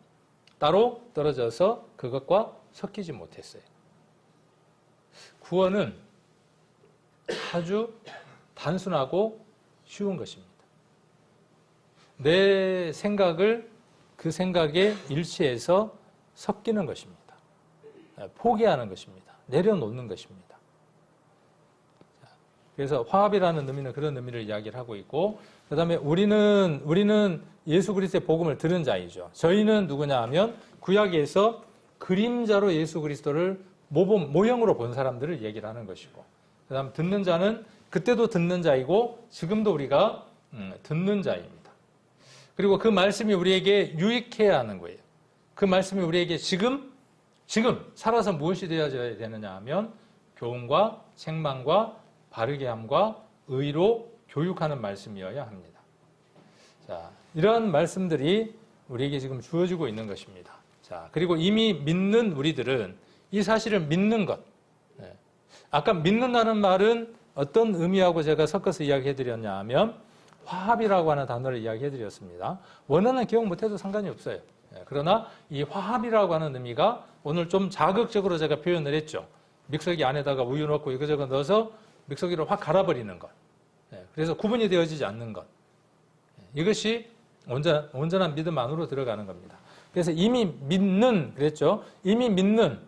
따로 떨어져서 그것과 섞이지 못했어요. 구원은 아주 단순하고 쉬운 것입니다. 내 생각을 그 생각에 일치해서 섞이는 것입니다. 포기하는 것입니다. 내려놓는 것입니다. 그래서 화합이라는 의미는 그런 의미를 이야기를 하고 있고, 그 다음에 우리는 예수 그리스도의 복음을 들은 자이죠. 저희는 누구냐 하면 구약에서 그림자로 예수 그리스도를 모형으로 본 사람들을 얘기를 하는 것이고, 그 다음 듣는 자는 그때도 듣는 자이고 지금도 우리가 듣는 자입니다. 그리고 그 말씀이 우리에게 유익해야 하는 거예요. 그 말씀이 우리에게 지금 살아서 무엇이 되어져야 되느냐 하면 교훈과 책망과 바르게 함과 의로 교육하는 말씀이어야 합니다. 자, 이런 말씀들이 우리에게 지금 주어지고 있는 것입니다. 자, 그리고 이미 믿는 우리들은 이 사실을 믿는 것. 아까 믿는다는 말은 어떤 의미하고 제가 섞어서 이야기해 드렸냐 하면 화합이라고 하는 단어를 이야기해 드렸습니다. 원어는 기억 못해도 상관이 없어요. 그러나 이 화합이라고 하는 의미가 오늘 좀 자극적으로 제가 표현을 했죠. 믹서기 안에다가 우유 넣고 이거저거 넣어서 믹서기를 확 갈아버리는 것. 그래서 구분이 되어지지 않는 것. 이것이 온전한 믿음 안으로 들어가는 겁니다. 그래서 이미 믿는, 그랬죠? 이미 믿는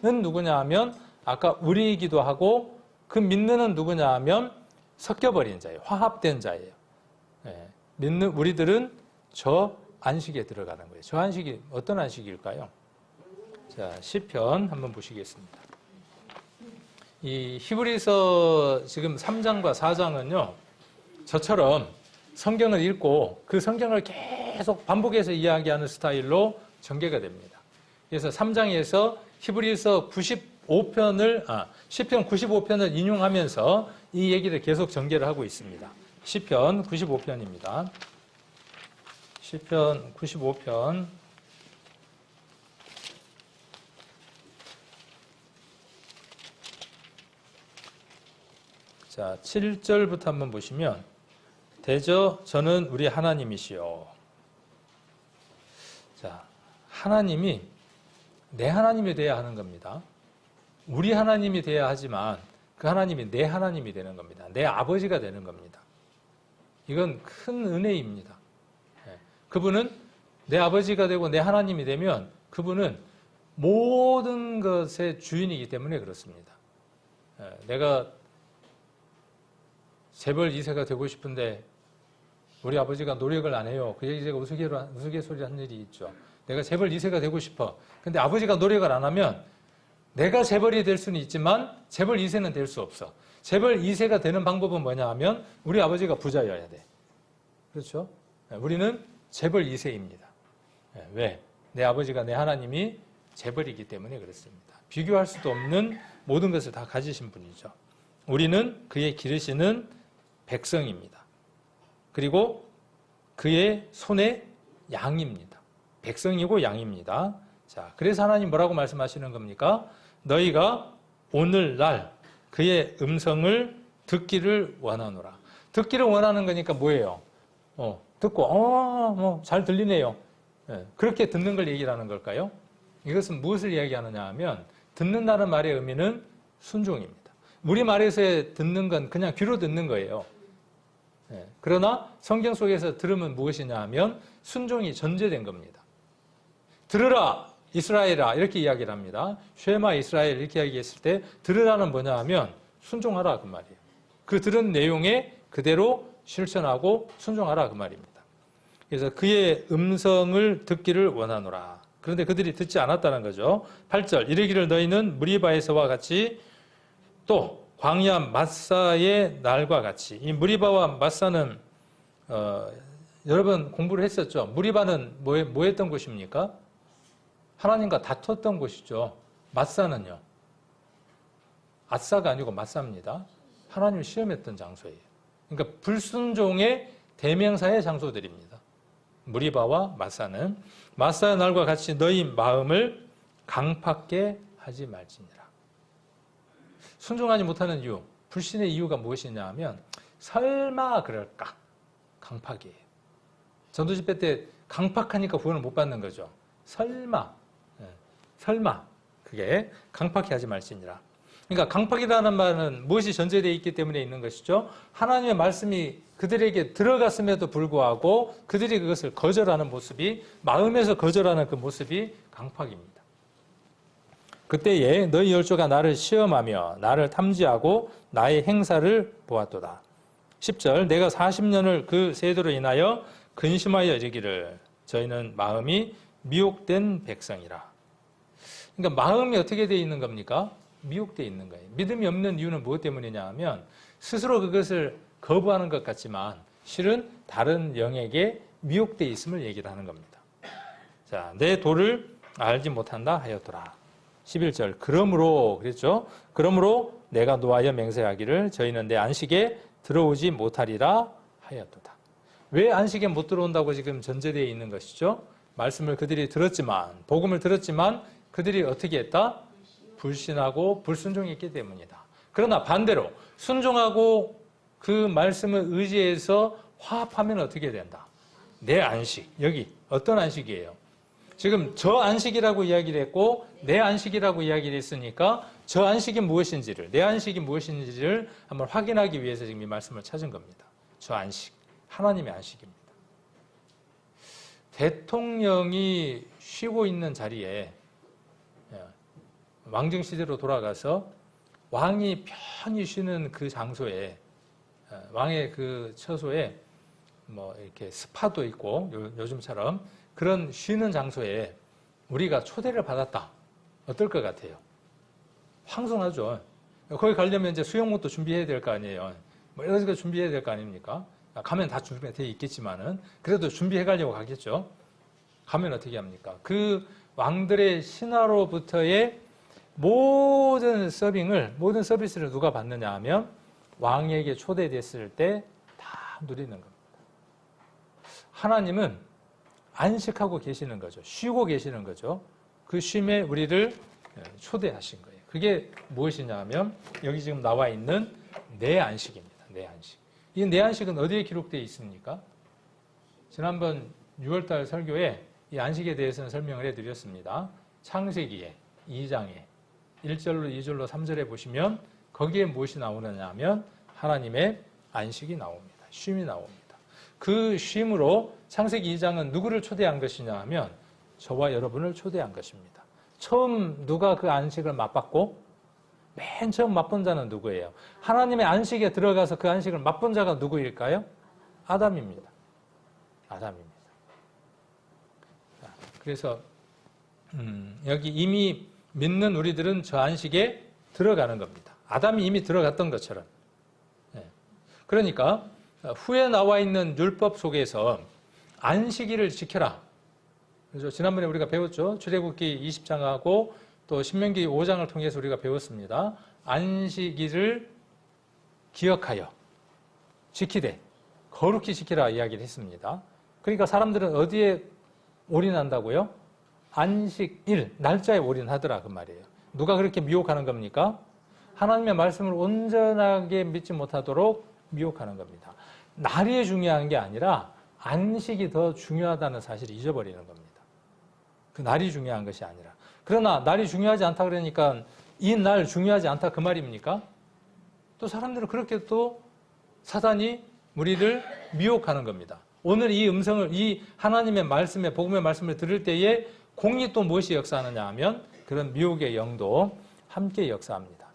누구냐 하면 아까 우리이기도 하고 그 믿는은 누구냐 하면 섞여버린 자예요. 화합된 자예요. 믿는 우리들은 저 안식에 들어가는 거예요. 저 안식이 어떤 안식일까요? 자, 시편 한번 보시겠습니다. 이 히브리서 지금 3장과 4장은요, 저처럼 성경을 읽고 그 성경을 계속 반복해서 이야기하는 스타일로 전개가 됩니다. 그래서 3장에서 히브리서 95편을, 시편 95편을 인용하면서 이 얘기를 계속 전개를 하고 있습니다. 시편 95편입니다. 시편 95편. 자, 7절부터 한번 보시면, 대저 저는 우리 하나님이시요. 자, 하나님이 내 하나님이 돼야 하는 겁니다. 우리 하나님이 돼야 하지만 그 하나님이 내 하나님이 되는 겁니다. 내 아버지가 되는 겁니다. 이건 큰 은혜입니다. 그분은 내 아버지가 되고 내 하나님이 되면 그분은 모든 것의 주인이기 때문에 그렇습니다. 내가 재벌 2세가 되고 싶은데 우리 아버지가 노력을 안 해요. 그 얘기 제가 우스갯소리 한 일이 있죠. 내가 재벌 2세가 되고 싶어. 근데 아버지가 노력을 안 하면 내가 재벌이 될 수는 있지만 재벌 2세는 될 수 없어. 재벌 2세가 되는 방법은 뭐냐 하면 우리 아버지가 부자여야 돼. 그렇죠? 우리는 재벌 2세입니다. 왜? 내 아버지가 내 하나님이 재벌이기 때문에 그렇습니다. 비교할 수도 없는 모든 것을 다 가지신 분이죠. 우리는 그의 기르시는 백성입니다. 그리고 그의 손의 양입니다. 백성이고 양입니다. 자, 그래서 하나님 뭐라고 말씀하시는 겁니까? 너희가 오늘날 그의 음성을 듣기를 원하노라. 듣기를 원하는 거니까 뭐예요? 듣고 잘 들리네요. 그렇게 듣는 걸 얘기를 하는 걸까요? 이것은 무엇을 이야기하느냐 하면 듣는다는 말의 의미는 순종입니다. 우리말에서의 듣는 건 그냥 귀로 듣는 거예요. 그러나 성경 속에서 들으면 무엇이냐 하면 순종이 전제된 겁니다. 들으라 이스라엘아 이렇게 이야기를 합니다. 쉐마 이스라엘 이렇게 이야기했을 때 들으라는 뭐냐 하면 순종하라 그 말이에요. 그 들은 내용에 그대로 실천하고 순종하라 그 말입니다. 그래서 그의 음성을 듣기를 원하노라. 그런데 그들이 듣지 않았다는 거죠. 8절 이르기를 너희는 무리바에서와 같이 또 광야 마사의 날과 같이. 이 무리바와 마사는 여러분 공부를 했었죠. 무리바는 뭐 했던 곳입니까? 하나님과 다퉜던 곳이죠. 마사는요. 아사가 아니고 마사입니다. 하나님을 시험했던 장소예요. 그러니까 불순종의 대명사의 장소들입니다. 무리바와 마사는 마사의 날과 같이 너희 마음을 강팍게 하지 말지니라. 순종하지 못하는 이유, 불신의 이유가 무엇이냐 하면 설마 그럴까? 강팍이에요. 전도집회 때 강팍하니까 구원을 못 받는 거죠. 설마 그게 강팍히 하지 말지니라. 그러니까 강팍이라는 말은 무엇이 전제되어 있기 때문에 있는 것이죠. 하나님의 말씀이 그들에게 들어갔음에도 불구하고 그들이 그것을 거절하는 모습이, 마음에서 거절하는 그 모습이 강팍입니다. 그때에 너희 열조가 나를 시험하며 나를 탐지하고 나의 행사를 보았도다. 10절 내가 40년을 그 세대로 인하여 근심하여 여기기를 저희는 마음이 미혹된 백성이라. 그러니까 마음이 어떻게 되어 있는 겁니까? 미혹되어 있는 거예요. 믿음이 없는 이유는 무엇 때문이냐 하면 스스로 그것을 거부하는 것 같지만 실은 다른 영에게 미혹되어 있음을 얘기를 하는 겁니다. 자, 내 도를 알지 못한다 하였더라. 11절 그러므로 그랬죠. 그러므로 내가 노하여 맹세하기를 저희는 내 안식에 들어오지 못하리라 하였도다. 왜 안식에 못 들어온다고 지금 전제되어 있는 것이죠? 말씀을 그들이 들었지만, 복음을 들었지만 그들이 어떻게 했다? 불신하고 불순종했기 때문이다. 그러나 반대로 순종하고 그 말씀을 의지해서 화합하면 어떻게 된다? 내 안식. 여기 어떤 안식이에요? 지금 저 안식이라고 이야기를 했고 내 안식이라고 이야기를 했으니까 저 안식이 무엇인지를, 내 안식이 무엇인지를 한번 확인하기 위해서 지금 이 말씀을 찾은 겁니다. 저 안식, 하나님의 안식입니다. 대통령이 쉬고 있는 자리에 왕정시대로 돌아가서 왕이 편히 쉬는 그 장소에, 왕의 그 처소에 뭐 이렇게 스파도 있고 요즘처럼 그런 쉬는 장소에 우리가 초대를 받았다. 어떨 것 같아요? 황송하죠. 거기 가려면 이제 수영복도 준비해야 될 거 아니에요. 뭐 여러 가지 준비해야 될 거 아닙니까? 가면 다 준비되어 있겠지만은 그래도 준비해 가려고 가겠죠. 가면 어떻게 합니까? 그 왕들의 신하로부터의 모든 모든 서비스를 누가 받느냐 하면 왕에게 초대됐을 때 다 누리는 겁니다. 하나님은 안식하고 계시는 거죠. 쉬고 계시는 거죠. 그 쉼에 우리를 초대하신 거예요. 그게 무엇이냐 하면 여기 지금 나와 있는 내 안식입니다. 내 안식. 이 내 안식은 어디에 기록되어 있습니까? 지난번 6월달 설교에 이 안식에 대해서는 설명을 해드렸습니다. 창세기에 2장에 1절로 2절로 3절에 보시면 거기에 무엇이 나오느냐 하면 하나님의 안식이 나옵니다. 쉼이 나옵니다. 그 쉼으로 창세기 2장은 누구를 초대한 것이냐 하면 저와 여러분을 초대한 것입니다. 처음 누가 그 안식을 맛봤고 맨 처음 맛본 자는 누구예요? 하나님의 안식에 들어가서 그 안식을 맛본 자가 누구일까요? 아담입니다. 아담입니다. 그래서 여기 이미 믿는 우리들은 저 안식에 들어가는 겁니다. 아담이 이미 들어갔던 것처럼. 그러니까 후에 나와 있는 율법 속에서 안식일을 지켜라. 그래서 지난번에 우리가 배웠죠. 출애굽기 20장하고 또 신명기 5장을 통해서 우리가 배웠습니다. 안식일을 기억하여 지키되 거룩히 지키라 이야기를 했습니다. 그러니까 사람들은 어디에 올인한다고요? 안식일, 날짜에 올인하더라 그 말이에요. 누가 그렇게 미혹하는 겁니까? 하나님의 말씀을 온전하게 믿지 못하도록 미혹하는 겁니다. 날이 중요한 게 아니라 안식이 더 중요하다는 사실을 잊어버리는 겁니다. 그 날이 중요한 것이 아니라. 그러나 날이 중요하지 않다 그러니까 이 날 중요하지 않다 그 말입니까? 또 사람들은 그렇게 또 사단이 우리를 미혹하는 겁니다. 오늘 이 음성을, 이 하나님의 말씀에, 복음의 말씀을 들을 때에 공이 또 무엇이 역사하느냐 하면 그런 미혹의 영도 함께 역사합니다.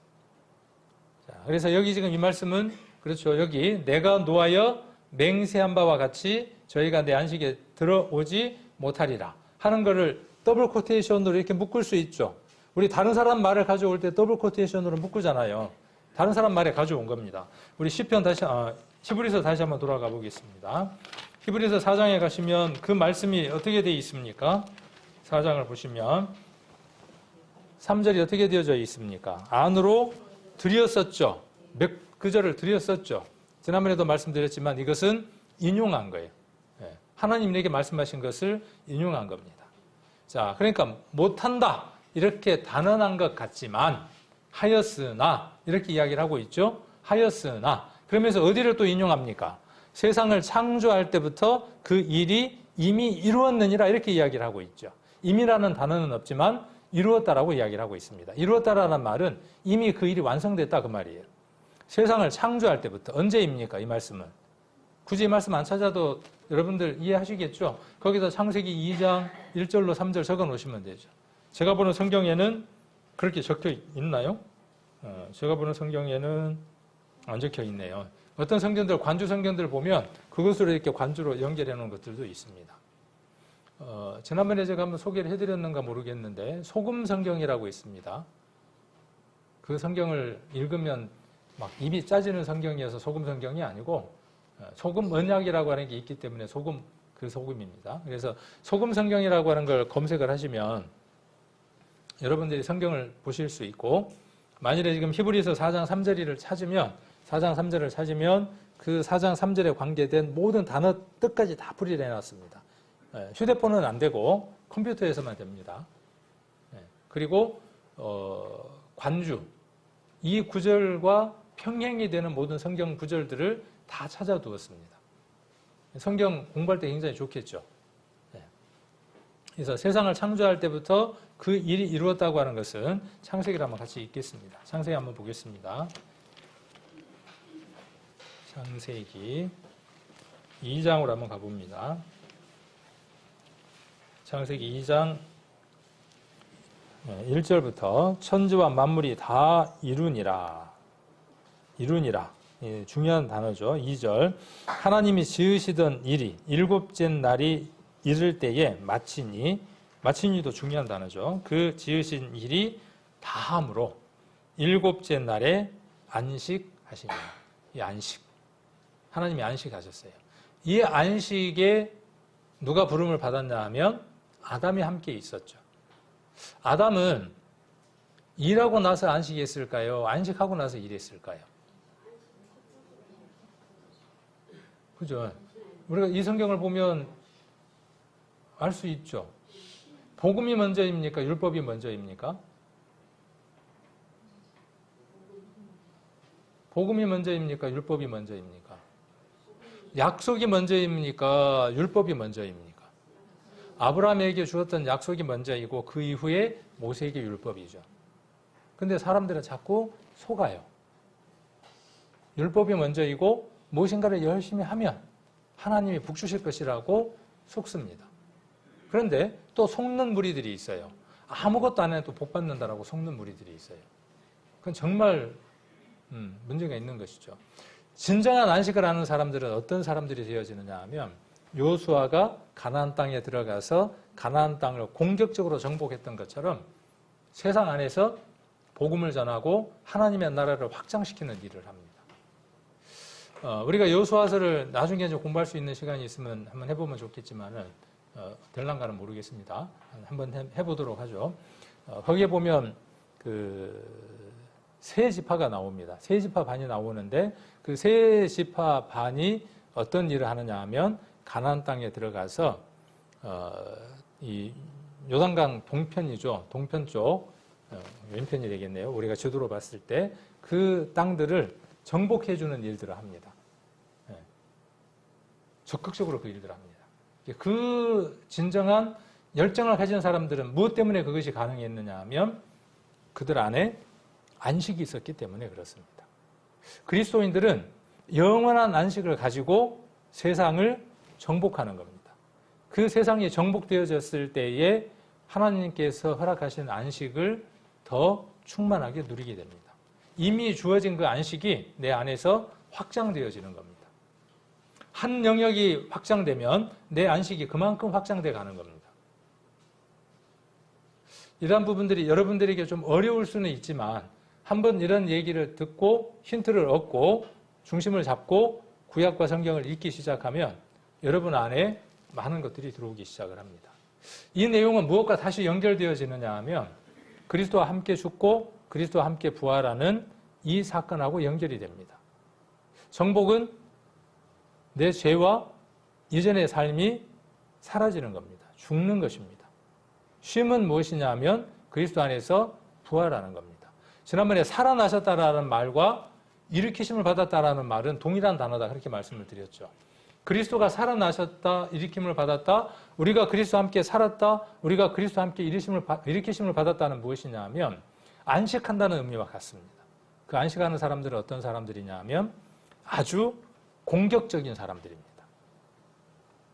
자, 그래서 여기 지금 이 말씀은 그렇죠. 여기 내가 노하여 맹세한 바와 같이 저희가 내 안식에 들어오지 못하리라 하는 거를 더블 코테이션으로 이렇게 묶을 수 있죠. 우리 다른 사람 말을 가져올 때 더블 코테이션으로 묶잖아요. 다른 사람 말에 가져온 겁니다. 우리 시편 히브리서 다시 한번 돌아가 보겠습니다. 히브리서 4장에 가시면 그 말씀이 어떻게 되어 있습니까? 4장을 보시면 3절이 어떻게 되어져 있습니까? 안으로 드렸었죠. 그절을 드렸었죠. 지난번에도 말씀드렸지만 이것은 인용한 거예요. 하나님에게 말씀하신 것을 인용한 겁니다. 자, 그러니까 못한다 이렇게 단언한 것 같지만 하였으나 이렇게 이야기를 하고 있죠. 하였으나 그러면서 어디를 또 인용합니까? 세상을 창조할 때부터 그 일이 이미 이루었느니라 이렇게 이야기를 하고 있죠. 임이라는 단어는 없지만 이루었다라고 이야기를 하고 있습니다. 이루었다라는 말은 이미 그 일이 완성됐다 그 말이에요. 세상을 창조할 때부터. 언제입니까? 이 말씀은. 굳이 이 말씀 안 찾아도 여러분들 이해하시겠죠? 거기다 창세기 2장 1절로 3절 적어 놓으시면 되죠. 제가 보는 성경에는 그렇게 적혀 있나요? 제가 보는 성경에는 안 적혀 있네요. 어떤 성경들, 관주 성경들 보면 그것으로 이렇게 관주로 연결해 놓은 것들도 있습니다. 지난번에 제가 한번 소개를 해드렸는가 모르겠는데 소금 성경이라고 있습니다. 그 성경을 읽으면 막 입이 짜지는 성경이어서 소금 성경이 아니고 소금 언약이라고 하는 게 있기 때문에 소금, 그 소금입니다. 그래서 소금 성경이라고 하는 걸 검색을 하시면 여러분들이 성경을 보실 수 있고, 만일에 지금 히브리서 4장 3절을 찾으면 4장 3절을 찾으면 그 4장 3절에 관계된 모든 단어 뜻까지 다 풀이를 해놨습니다. 휴대폰은 안 되고 컴퓨터에서만 됩니다. 그리고 관주, 이 구절과 평행이 되는 모든 성경 구절들을 다 찾아두었습니다. 성경 공부할 때 굉장히 좋겠죠. 그래서 세상을 창조할 때부터 그 일이 이루었다고 하는 것은 창세기를 한번 같이 읽겠습니다. 창세기 한번 보겠습니다. 창세기 2장으로 한번 가봅니다. 창세기 2장 1절부터 천지와 만물이 다 이루니라. 중요한 단어죠. 2절. 하나님이 지으시던 일이 일곱째 날이 이를 때에 마치니도 중요한 단어죠. 그 지으신 일이 다함으로 일곱째 날에 안식하시니. 이 안식. 하나님이 안식하셨어요. 이 안식에 누가 부름을 받았냐 하면 아담이 함께 있었죠. 아담은 일하고 나서 안식했을까요? 안식하고 나서 일했을까요? 그죠? 우리가 이 성경을 보면 알 수 있죠. 복음이 먼저입니까? 율법이 먼저입니까? 복음이 먼저입니까? 율법이 먼저입니까? 약속이 먼저입니까? 율법이 먼저입니까? 아브라함에게 주었던 약속이 먼저이고 그 이후에 모세에게 율법이죠. 근데 사람들은 자꾸 속아요. 율법이 먼저이고 무엇인가를 열심히 하면 하나님이 복 주실 것이라고 속습니다. 그런데 또 속는 무리들이 있어요. 아무것도 안 해도 복 받는다라고 속는 무리들이 있어요. 그건 정말 문제가 있는 것이죠. 진정한 안식을 하는 사람들은 어떤 사람들이 되어지느냐 하면 여호수아가 가나안 땅에 들어가서 가나안 땅을 공격적으로 정복했던 것처럼 세상 안에서 복음을 전하고 하나님의 나라를 확장시키는 일을 합니다. 우리가 여호수아서를 나중에 이제 공부할 수 있는 시간이 있으면 한번 해보면 좋겠지만은 될란가는 모르겠습니다. 한번 해보도록 하죠. 거기에 보면 세 지파가 나옵니다. 세 지파 반이 나오는데 그 세 지파 반이 어떤 일을 하느냐 하면 가나안 땅에 들어가서 이 요단강 동편이죠. 동편 쪽 왼편이 되겠네요. 우리가 지도로 봤을 때 그 땅들을 정복해주는 일들을 합니다. 적극적으로 그 일들을 합니다. 그 진정한 열정을 가진 사람들은 무엇 때문에 그것이 가능했느냐 하면 그들 안에 안식이 있었기 때문에 그렇습니다. 그리스도인들은 영원한 안식을 가지고 세상을 정복하는 겁니다. 그 세상이 정복되어졌을 때에 하나님께서 허락하신 안식을 더 충만하게 누리게 됩니다. 이미 주어진 그 안식이 내 안에서 확장되어지는 겁니다. 한 영역이 확장되면 내 안식이 그만큼 확장돼 가는 겁니다. 이러한 부분들이 여러분들에게 좀 어려울 수는 있지만 한번 이런 얘기를 듣고 힌트를 얻고 중심을 잡고 구약과 성경을 읽기 시작하면 여러분 안에 많은 것들이 들어오기 시작을 합니다. 이 내용은 무엇과 다시 연결되어지느냐 하면 그리스도와 함께 죽고 그리스도와 함께 부활하는 이 사건하고 연결이 됩니다. 정복은 내 죄와 이전의 삶이 사라지는 겁니다. 죽는 것입니다. 쉼은 무엇이냐 하면 그리스도 안에서 부활하는 겁니다. 지난번에 살아나셨다라는 말과 일으키심을 받았다라는 말은 동일한 단어다 그렇게 말씀을 드렸죠. 그리스도가 살아나셨다, 일으킴을 받았다, 우리가 그리스도와 함께 살았다, 우리가 그리스도와 함께 일으키심을 받았다는 무엇이냐 하면 안식한다는 의미와 같습니다. 그 안식하는 사람들은 어떤 사람들이냐 하면 아주 공격적인 사람들입니다.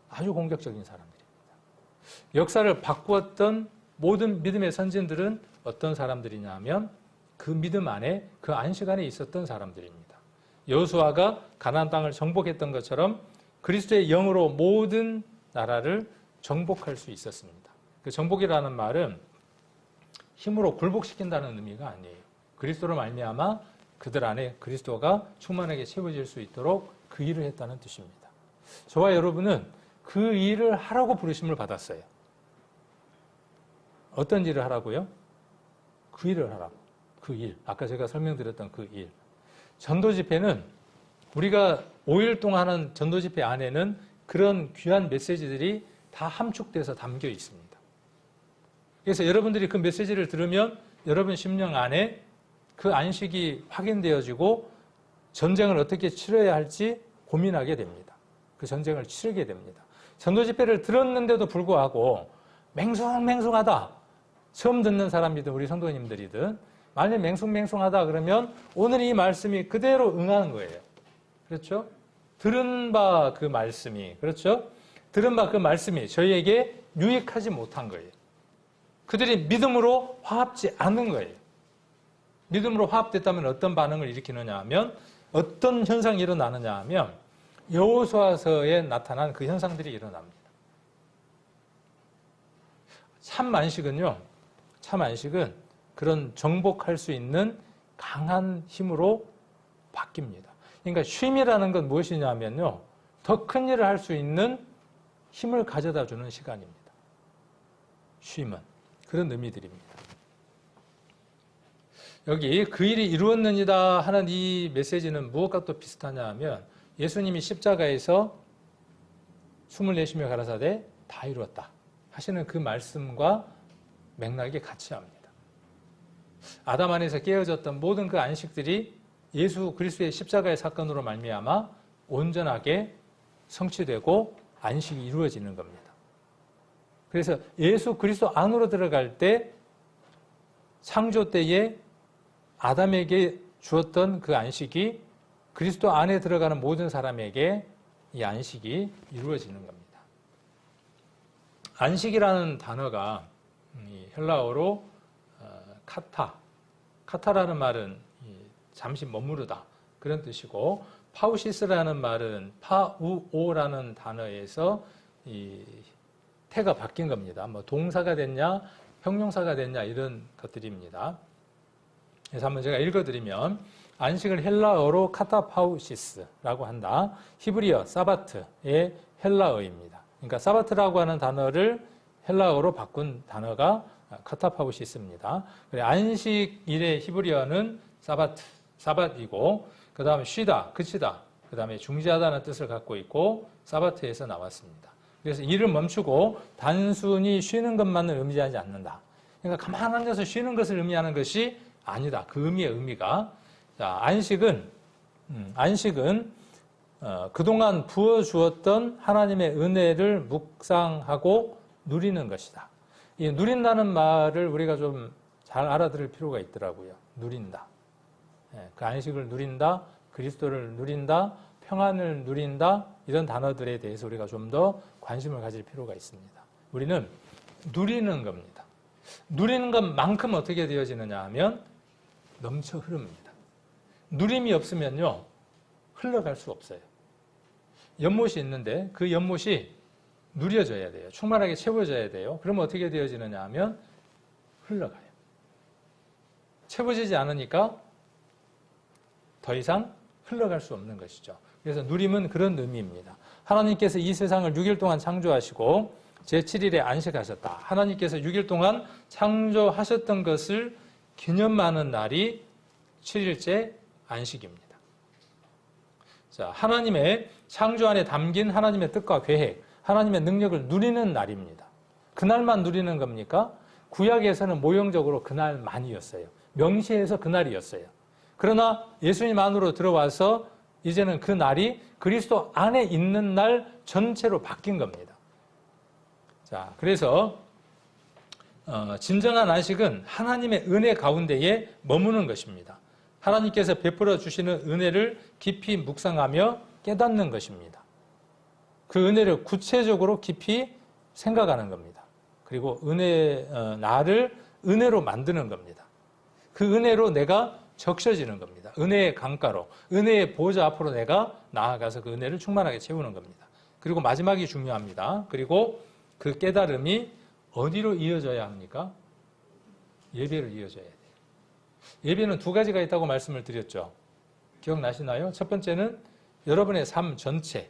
아주 공격적인 사람들입니다. 역사를 바꾸었던 모든 믿음의 선진들은 어떤 사람들이냐 하면 그 믿음 안에, 그 안식 안에 있었던 사람들입니다. 여호수아가 가나안 땅을 정복했던 것처럼 그리스도의 영으로 모든 나라를 정복할 수 있었습니다. 그 정복이라는 말은 힘으로 굴복시킨다는 의미가 아니에요. 그리스도로 말미암아 그들 안에 그리스도가 충만하게 채워질 수 있도록 그 일을 했다는 뜻입니다. 저와 여러분은 그 일을 하라고 부르심을 받았어요. 어떤 일을 하라고요? 그 일을 하라고. 그 일. 아까 제가 설명드렸던 그 일. 전도 집회는 우리가 5일 동안 하는 전도 집회 안에는 그런 귀한 메시지들이 다 함축돼서 담겨 있습니다. 그래서 여러분들이 그 메시지를 들으면 여러분 심령 안에 그 안식이 확인되어지고 전쟁을 어떻게 치러야 할지 고민하게 됩니다. 그 전쟁을 치르게 됩니다. 전도 집회를 들었는데도 불구하고 맹숭맹숭하다. 처음 듣는 사람이든 우리 성도님들이든 만약 맹숭맹숭하다 그러면 오늘 이 말씀이 그대로 응하는 거예요. 그렇죠? 들은 바 그 말씀이, 그렇죠? 들은 바 그 말씀이 저희에게 유익하지 못한 거예요. 그들이 믿음으로 화합지 않은 거예요. 믿음으로 화합됐다면 어떤 반응을 일으키느냐 하면 어떤 현상이 일어나느냐 하면 여호수아서에 나타난 그 현상들이 일어납니다. 참 안식은요. 참 안식은 그런 정복할 수 있는 강한 힘으로 바뀝니다. 그러니까 쉼이라는 건 무엇이냐면요. 더 큰 일을 할 수 있는 힘을 가져다 주는 시간입니다. 쉼은 그런 의미들입니다. 여기 그 일이 이루었느니라 하는 이 메시지는 무엇과 또 비슷하냐 하면 예수님이 십자가에서 숨을 내쉬며 가라사대 다 이루었다 하시는 그 말씀과 맥락이 같이 합니다. 아담 안에서 깨어졌던 모든 그 안식들이 예수 그리스도의 십자가의 사건으로 말미암아 온전하게 성취되고 안식이 이루어지는 겁니다. 그래서 예수 그리스도 안으로 들어갈 때 창조 때에 아담에게 주었던 그 안식이 그리스도 안에 들어가는 모든 사람에게 이 안식이 이루어지는 겁니다. 안식이라는 단어가 헬라어로 카타라는 말은 잠시 머무르다 그런 뜻이고 파우시스라는 말은 파우오라는 단어에서 이 태가 바뀐 겁니다. 뭐 동사가 됐냐 형용사가 됐냐 이런 것들입니다. 그래서 한번 제가 읽어드리면 안식을 헬라어로 카타파우시스라고 한다. 히브리어 사바트의 헬라어입니다. 그러니까 사바트라고 하는 단어를 헬라어로 바꾼 단어가 카타파우시스입니다. 안식일의 히브리어는 사밧이고 그 다음에 쉬다, 그치다, 그 다음에 중지하다는 뜻을 갖고 있고 사바트에서 나왔습니다. 그래서 일을 멈추고 단순히 쉬는 것만을 의미하지 않는다. 그러니까 가만 앉아서 쉬는 것을 의미하는 것이 아니다. 그 의미의 의미가 자, 안식은 그동안 부어주었던 하나님의 은혜를 묵상하고 누리는 것이다. 이 누린다는 말을 우리가 좀 잘 알아들을 필요가 있더라고요. 누린다. 그 안식을 누린다, 그리스도를 누린다, 평안을 누린다 이런 단어들에 대해서 우리가 좀 더 관심을 가질 필요가 있습니다. 우리는 누리는 겁니다. 누리는 것만큼 어떻게 되어지느냐 하면 넘쳐 흐릅니다. 누림이 없으면요 흘러갈 수 없어요. 연못이 있는데 그 연못이 누려져야 돼요. 충만하게 채워져야 돼요. 그러면 어떻게 되어지느냐 하면 흘러가요. 채워지지 않으니까 더 이상 흘러갈 수 없는 것이죠. 그래서 누림은 그런 의미입니다. 하나님께서 이 세상을 6일 동안 창조하시고 제7일에 안식하셨다. 하나님께서 6일 동안 창조하셨던 것을 기념하는 날이 7일째 안식입니다. 자, 하나님의 창조 안에 담긴 하나님의 뜻과 계획, 하나님의 능력을 누리는 날입니다. 그날만 누리는 겁니까? 구약에서는 모형적으로 그날만이었어요. 명시해서 그날이었어요. 그러나 예수님 안으로 들어와서 이제는 그 날이 그리스도 안에 있는 날 전체로 바뀐 겁니다. 자, 그래서 진정한 안식은 하나님의 은혜 가운데에 머무는 것입니다. 하나님께서 베풀어 주시는 은혜를 깊이 묵상하며 깨닫는 것입니다. 그 은혜를 구체적으로 깊이 생각하는 겁니다. 그리고 나를 은혜로 만드는 겁니다. 그 은혜로 내가 적셔지는 겁니다. 은혜의 강가로, 은혜의 보좌 앞으로 내가 나아가서 그 은혜를 충만하게 채우는 겁니다. 그리고 마지막이 중요합니다. 그리고 그 깨달음이 어디로 이어져야 합니까? 예배로 이어져야 돼요. 예배는 두 가지가 있다고 말씀을 드렸죠. 기억나시나요? 첫 번째는 여러분의 삶 전체가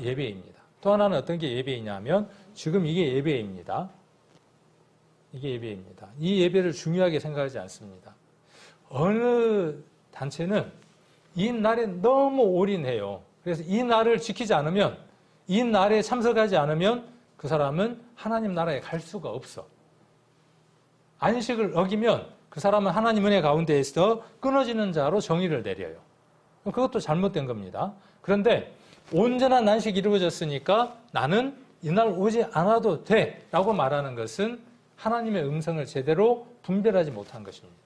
예배입니다. 또 하나는 어떤 게 예배이냐면 지금 이게 예배입니다. 이게 예배입니다. 이 예배를 중요하게 생각하지 않습니다. 어느 단체는 이 날에 너무 올인해요. 그래서 이 날을 지키지 않으면, 이 날에 참석하지 않으면 그 사람은 하나님 나라에 갈 수가 없어. 안식을 어기면 그 사람은 하나님 은혜 가운데에서 끊어지는 자로 정의를 내려요. 그것도 잘못된 겁니다. 그런데 온전한 안식이 이루어졌으니까 나는 이날 오지 않아도 돼 라고 말하는 것은 하나님의 음성을 제대로 분별하지 못한 것입니다.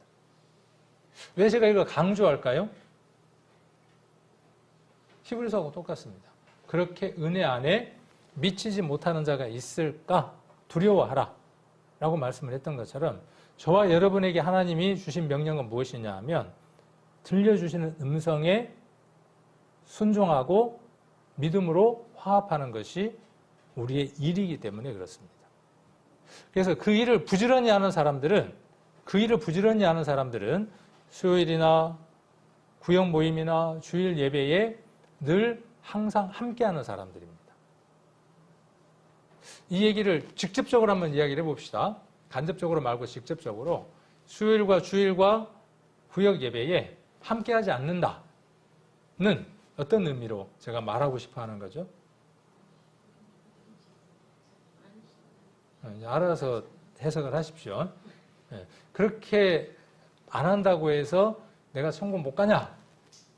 왜 제가 이걸 강조할까요? 히브리서하고 똑같습니다. 그렇게 은혜 안에 미치지 못하는 자가 있을까 두려워하라 라고 말씀을 했던 것처럼 저와 여러분에게 하나님이 주신 명령은 무엇이냐 하면 들려주시는 음성에 순종하고 믿음으로 화합하는 것이 우리의 일이기 때문에 그렇습니다. 그래서 그 일을 부지런히 하는 사람들은 수요일이나 구역 모임이나 주일 예배에 늘 항상 함께하는 사람들입니다. 이 얘기를 직접적으로 한번 이야기를 해봅시다. 간접적으로 말고 직접적으로 수요일과 주일과 구역 예배에 함께하지 않는다는 어떤 의미로 제가 말하고 싶어 하는 거죠? 알아서 해석을 하십시오. 그렇게 안 한다고 해서 내가 천국 못 가냐?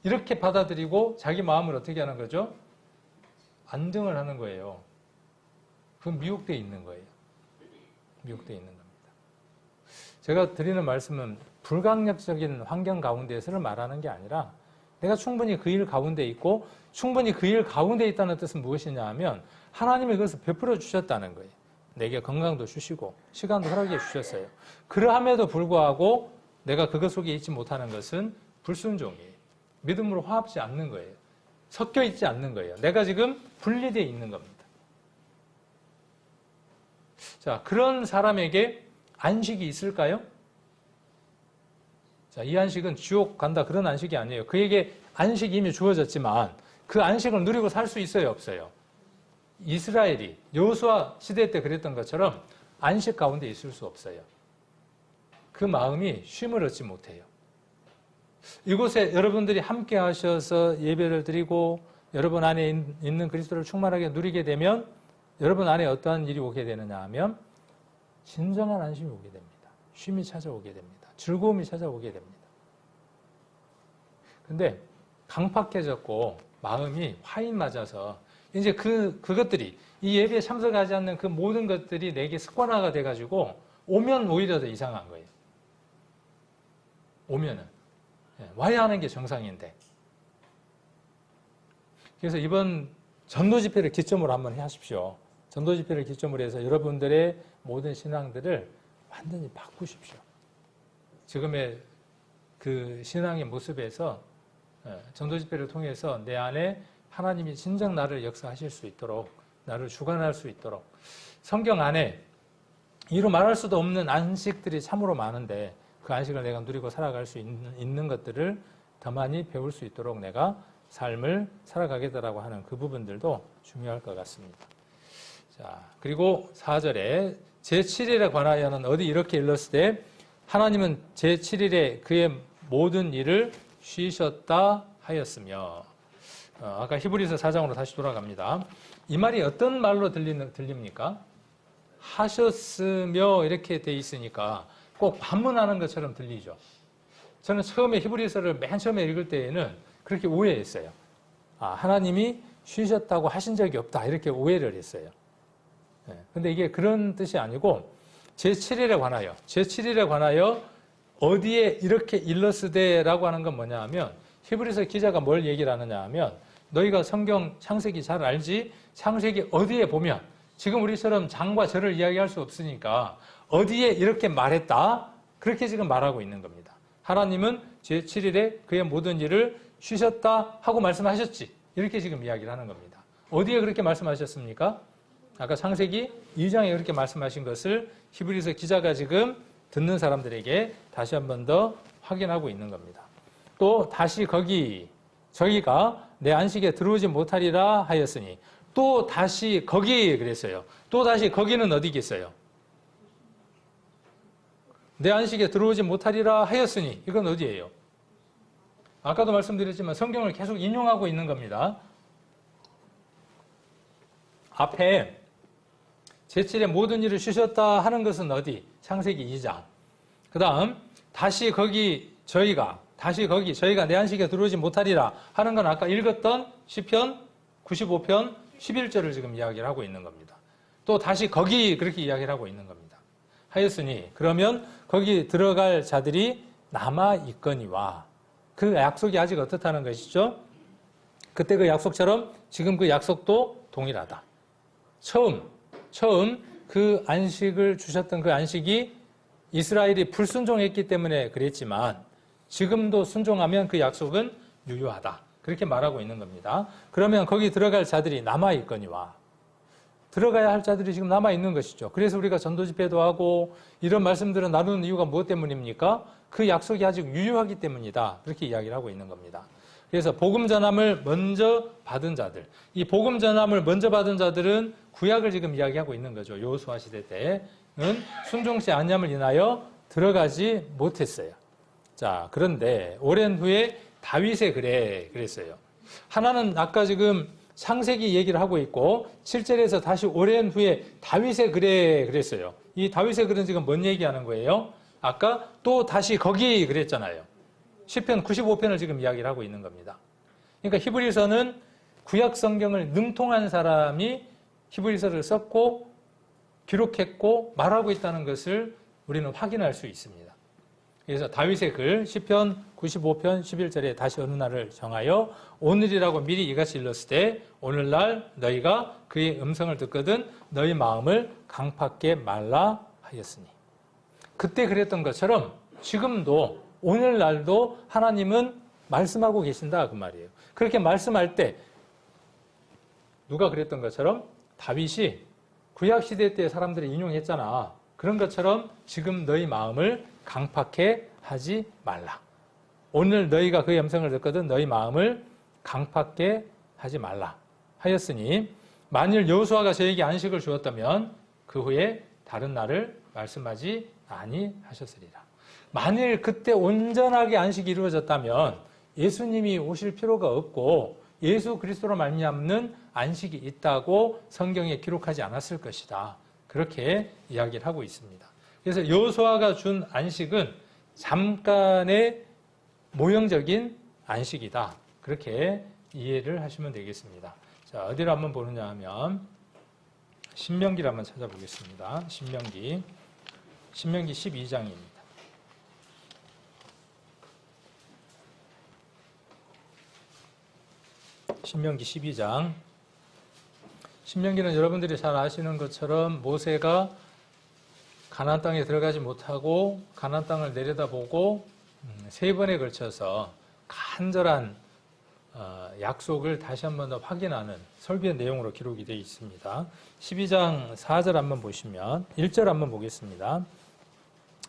이렇게 받아들이고 자기 마음을 어떻게 하는 거죠? 안등을 하는 거예요. 그건 미혹되어 있는 거예요. 미혹되어 있는 겁니다. 제가 드리는 말씀은 불강력적인 환경 가운데서를 말하는 게 아니라 내가 충분히 그 일 가운데 있고 충분히 그 일 가운데 있다는 뜻은 무엇이냐 하면 하나님이 그것을 베풀어 주셨다는 거예요. 내게 건강도 주시고 시간도 허락해 주셨어요. 그러함에도 불구하고 내가 그것 속에 있지 못하는 것은 불순종이에요. 믿음으로 화합지 않는 거예요. 섞여 있지 않는 거예요. 내가 지금 분리되어 있는 겁니다. 자, 그런 사람에게 안식이 있을까요? 자, 이 안식은 지옥 간다 그런 안식이 아니에요. 그에게 안식이 이미 주어졌지만 그 안식을 누리고 살 수 있어요, 없어요? 이스라엘이 여호수아 시대 때 그랬던 것처럼 안식 가운데 있을 수 없어요. 그 마음이 쉼을 얻지 못해요. 이곳에 여러분들이 함께 하셔서 예배를 드리고 여러분 안에 있는 그리스도를 충만하게 누리게 되면 여러분 안에 어떠한 일이 오게 되느냐 하면 진정한 안심이 오게 됩니다. 쉼이 찾아오게 됩니다. 즐거움이 찾아오게 됩니다. 근데 강팍해졌고 마음이 화인 맞아서 이제 그것들이 이 예배에 참석하지 않는 그 모든 것들이 내게 습관화가 돼가지고 오면 오히려 더 이상한 거예요. 오면은. 와야 하는 게 정상인데. 그래서 이번 전도 집회를 기점으로 한번 하십시오. 전도 집회를 기점으로 해서 여러분들의 모든 신앙들을 완전히 바꾸십시오. 지금의 그 신앙의 모습에서 전도 집회를 통해서 내 안에 하나님이 진정 나를 역사하실 수 있도록, 나를 주관할 수 있도록, 성경 안에 이루 말할 수도 없는 안식들이 참으로 많은데 그 안식을 내가 누리고 살아갈 수 있는 것들을 더 많이 배울 수 있도록 내가 삶을 살아가겠다라고 하는 그 부분들도 중요할 것 같습니다. 자, 그리고 4절에 제7일에 관하여는 어디 이렇게 일렀을 때 하나님은 제7일에 그의 모든 일을 쉬셨다 하였으며, 아까 히브리서 4장으로 다시 돌아갑니다. 이 말이 어떤 말로 들립니까? 하셨으며 이렇게 돼 있으니까 꼭 반문하는 것처럼 들리죠. 저는 처음에 히브리서를 맨 처음에 읽을 때에는 그렇게 오해했어요. 하나님이 쉬셨다고 하신 적이 없다. 이렇게 오해를 했어요. 근데 이게 그런 뜻이 아니고 제7일에 관하여 어디에 이렇게 일러스되라고 하는 건 뭐냐 하면 히브리서 기자가 뭘 얘기를 하느냐 하면 너희가 성경 창세기 잘 알지? 창세기 어디에 보면 지금 우리처럼 장과 절을 이야기할 수 없으니까 어디에 이렇게 말했다? 그렇게 지금 말하고 있는 겁니다. 하나님은 제7일에 그의 모든 일을 쉬셨다 하고 말씀하셨지. 이렇게 지금 이야기를 하는 겁니다. 어디에 그렇게 말씀하셨습니까? 아까 창세기 2장에 그렇게 말씀하신 것을 히브리서 기자가 지금 듣는 사람들에게 다시 한 번 더 확인하고 있는 겁니다. 또 다시 저희가 내 안식에 들어오지 못하리라 하였으니 또 다시 거기 그랬어요. 또 다시 거기는 어디겠어요? 내 안식에 들어오지 못하리라 하였으니 이건 어디예요? 아까도 말씀드렸지만 성경을 계속 인용하고 있는 겁니다. 앞에 제7의 모든 일을 쉬셨다 하는 것은 어디? 창세기 2장. 그 다음 다시 저희가 내 안식에 들어오지 못하리라 하는 건 아까 읽었던 시편 95편 11절을 지금 이야기를 하고 있는 겁니다. 또 다시 거기 그렇게 이야기를 하고 있는 겁니다. 하였으니 그러면 거기 들어갈 자들이 남아있거니와 그 약속이 아직 어떻다는 것이죠? 그때 그 약속처럼 지금 그 약속도 동일하다. 처음 그 안식을 주셨던 그 안식이 이스라엘이 불순종했기 때문에 그랬지만 지금도 순종하면 그 약속은 유효하다. 그렇게 말하고 있는 겁니다. 그러면 거기 들어갈 자들이 남아있거니와 들어가야 할 자들이 지금 남아있는 것이죠. 그래서 우리가 전도 집회도 하고 이런 말씀들을 나누는 이유가 무엇 때문입니까? 그 약속이 아직 유효하기 때문이다. 그렇게 이야기를 하고 있는 겁니다. 그래서 복음 전함을 먼저 받은 자들, 이 복음 전함을 먼저 받은 자들은 구약을 지금 이야기하고 있는 거죠. 여호수아 시대 때는 순종시 안얌을 인하여 들어가지 못했어요. 자, 그런데 오랜 후에 다윗의 글에 그랬어요. 하나는 아까 지금 창세기 얘기를 하고 있고 7절에서 다시 오랜 후에 다윗의 글에 그랬어요. 이 다윗의 글은 지금 뭔 얘기하는 거예요? 아까 또 다시 거기 그랬잖아요. 시편 95편을 지금 이야기를 하고 있는 겁니다. 그러니까 히브리서는 구약 성경을 능통한 사람이 히브리서를 썼고 기록했고 말하고 있다는 것을 우리는 확인할 수 있습니다. 그래서 다윗의 글 시편 95편 11절에 다시 어느 날을 정하여 오늘이라고 미리 이같이 일렀을 오늘날 너희가 그의 음성을 듣거든 너희 마음을 강팍게 말라 하였으니 그때 그랬던 것처럼 지금도 오늘날도 하나님은 말씀하고 계신다 그 말이에요. 그렇게 말씀할 때 누가 그랬던 것처럼 다윗이 구약시대 때 사람들이 인용했잖아. 그런 것처럼 지금 너희 마음을 강팍해 하지 말라. 오늘 너희가 그의 음성을 듣거든 너희 마음을 강팍해 하지 말라 하였으니 만일 여호수아가 저에게 안식을 주었다면 그 후에 다른 날을 말씀하지 아니하셨으리라. 만일 그때 온전하게 안식이 이루어졌다면 예수님이 오실 필요가 없고 예수 그리스도로 말미암는 안식이 있다고 성경에 기록하지 않았을 것이다. 그렇게 이야기를 하고 있습니다. 그래서 여호수아가 준 안식은 잠깐의 모형적인 안식이다. 그렇게 이해를 하시면 되겠습니다. 자, 어디를 한번 보느냐 하면 신명기를 한번 찾아보겠습니다. 신명기 12장입니다. 신명기 12장. 신명기는 여러분들이 잘 아시는 것처럼 모세가 가나안 땅에 들어가지 못하고 가나안 땅을 내려다보고 세 번에 걸쳐서 간절한 약속을 다시 한 번 더 확인하는 설교의 내용으로 기록이 되어 있습니다. 12장 4절 한번 보시면 1절 한번 보겠습니다.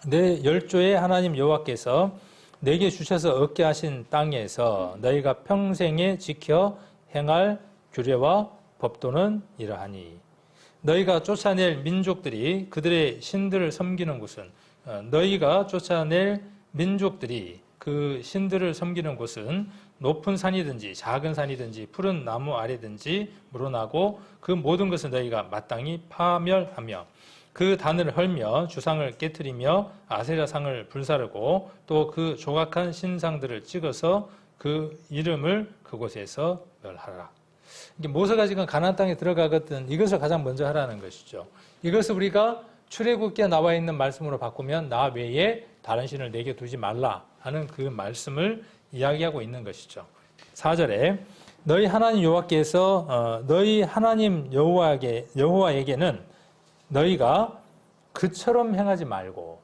내 열조의 하나님 여호와께서 내게 주셔서 얻게 하신 땅에서 너희가 평생에 지켜 행할 규례와 법도는 이러하니 너희가 쫓아낼 민족들이 그들의 신들을 섬기는 곳은 너희가 쫓아낼 민족들이 그 신들을 섬기는 곳은 높은 산이든지 작은 산이든지 푸른 나무 아래든지 물어나고 그 모든 것을 너희가 마땅히 파멸하며 그 단을 헐며 주상을 깨트리며 아세라상을 불사르고 또 그 조각한 신상들을 찍어서 그 이름을 그곳에서 멸하라. 이게 모세가 지금 가나안 땅에 들어가거든 이것을 가장 먼저 하라는 것이죠. 이것을 우리가 출애굽기에 나와 있는 말씀으로 바꾸면 나 외에 다른 신을 내게 두지 말라 하는 그 말씀을 이야기하고 있는 것이죠. 4절에 너희 하나님 여호와께서 너희 하나님 여호와에게는 너희가 그처럼 행하지 말고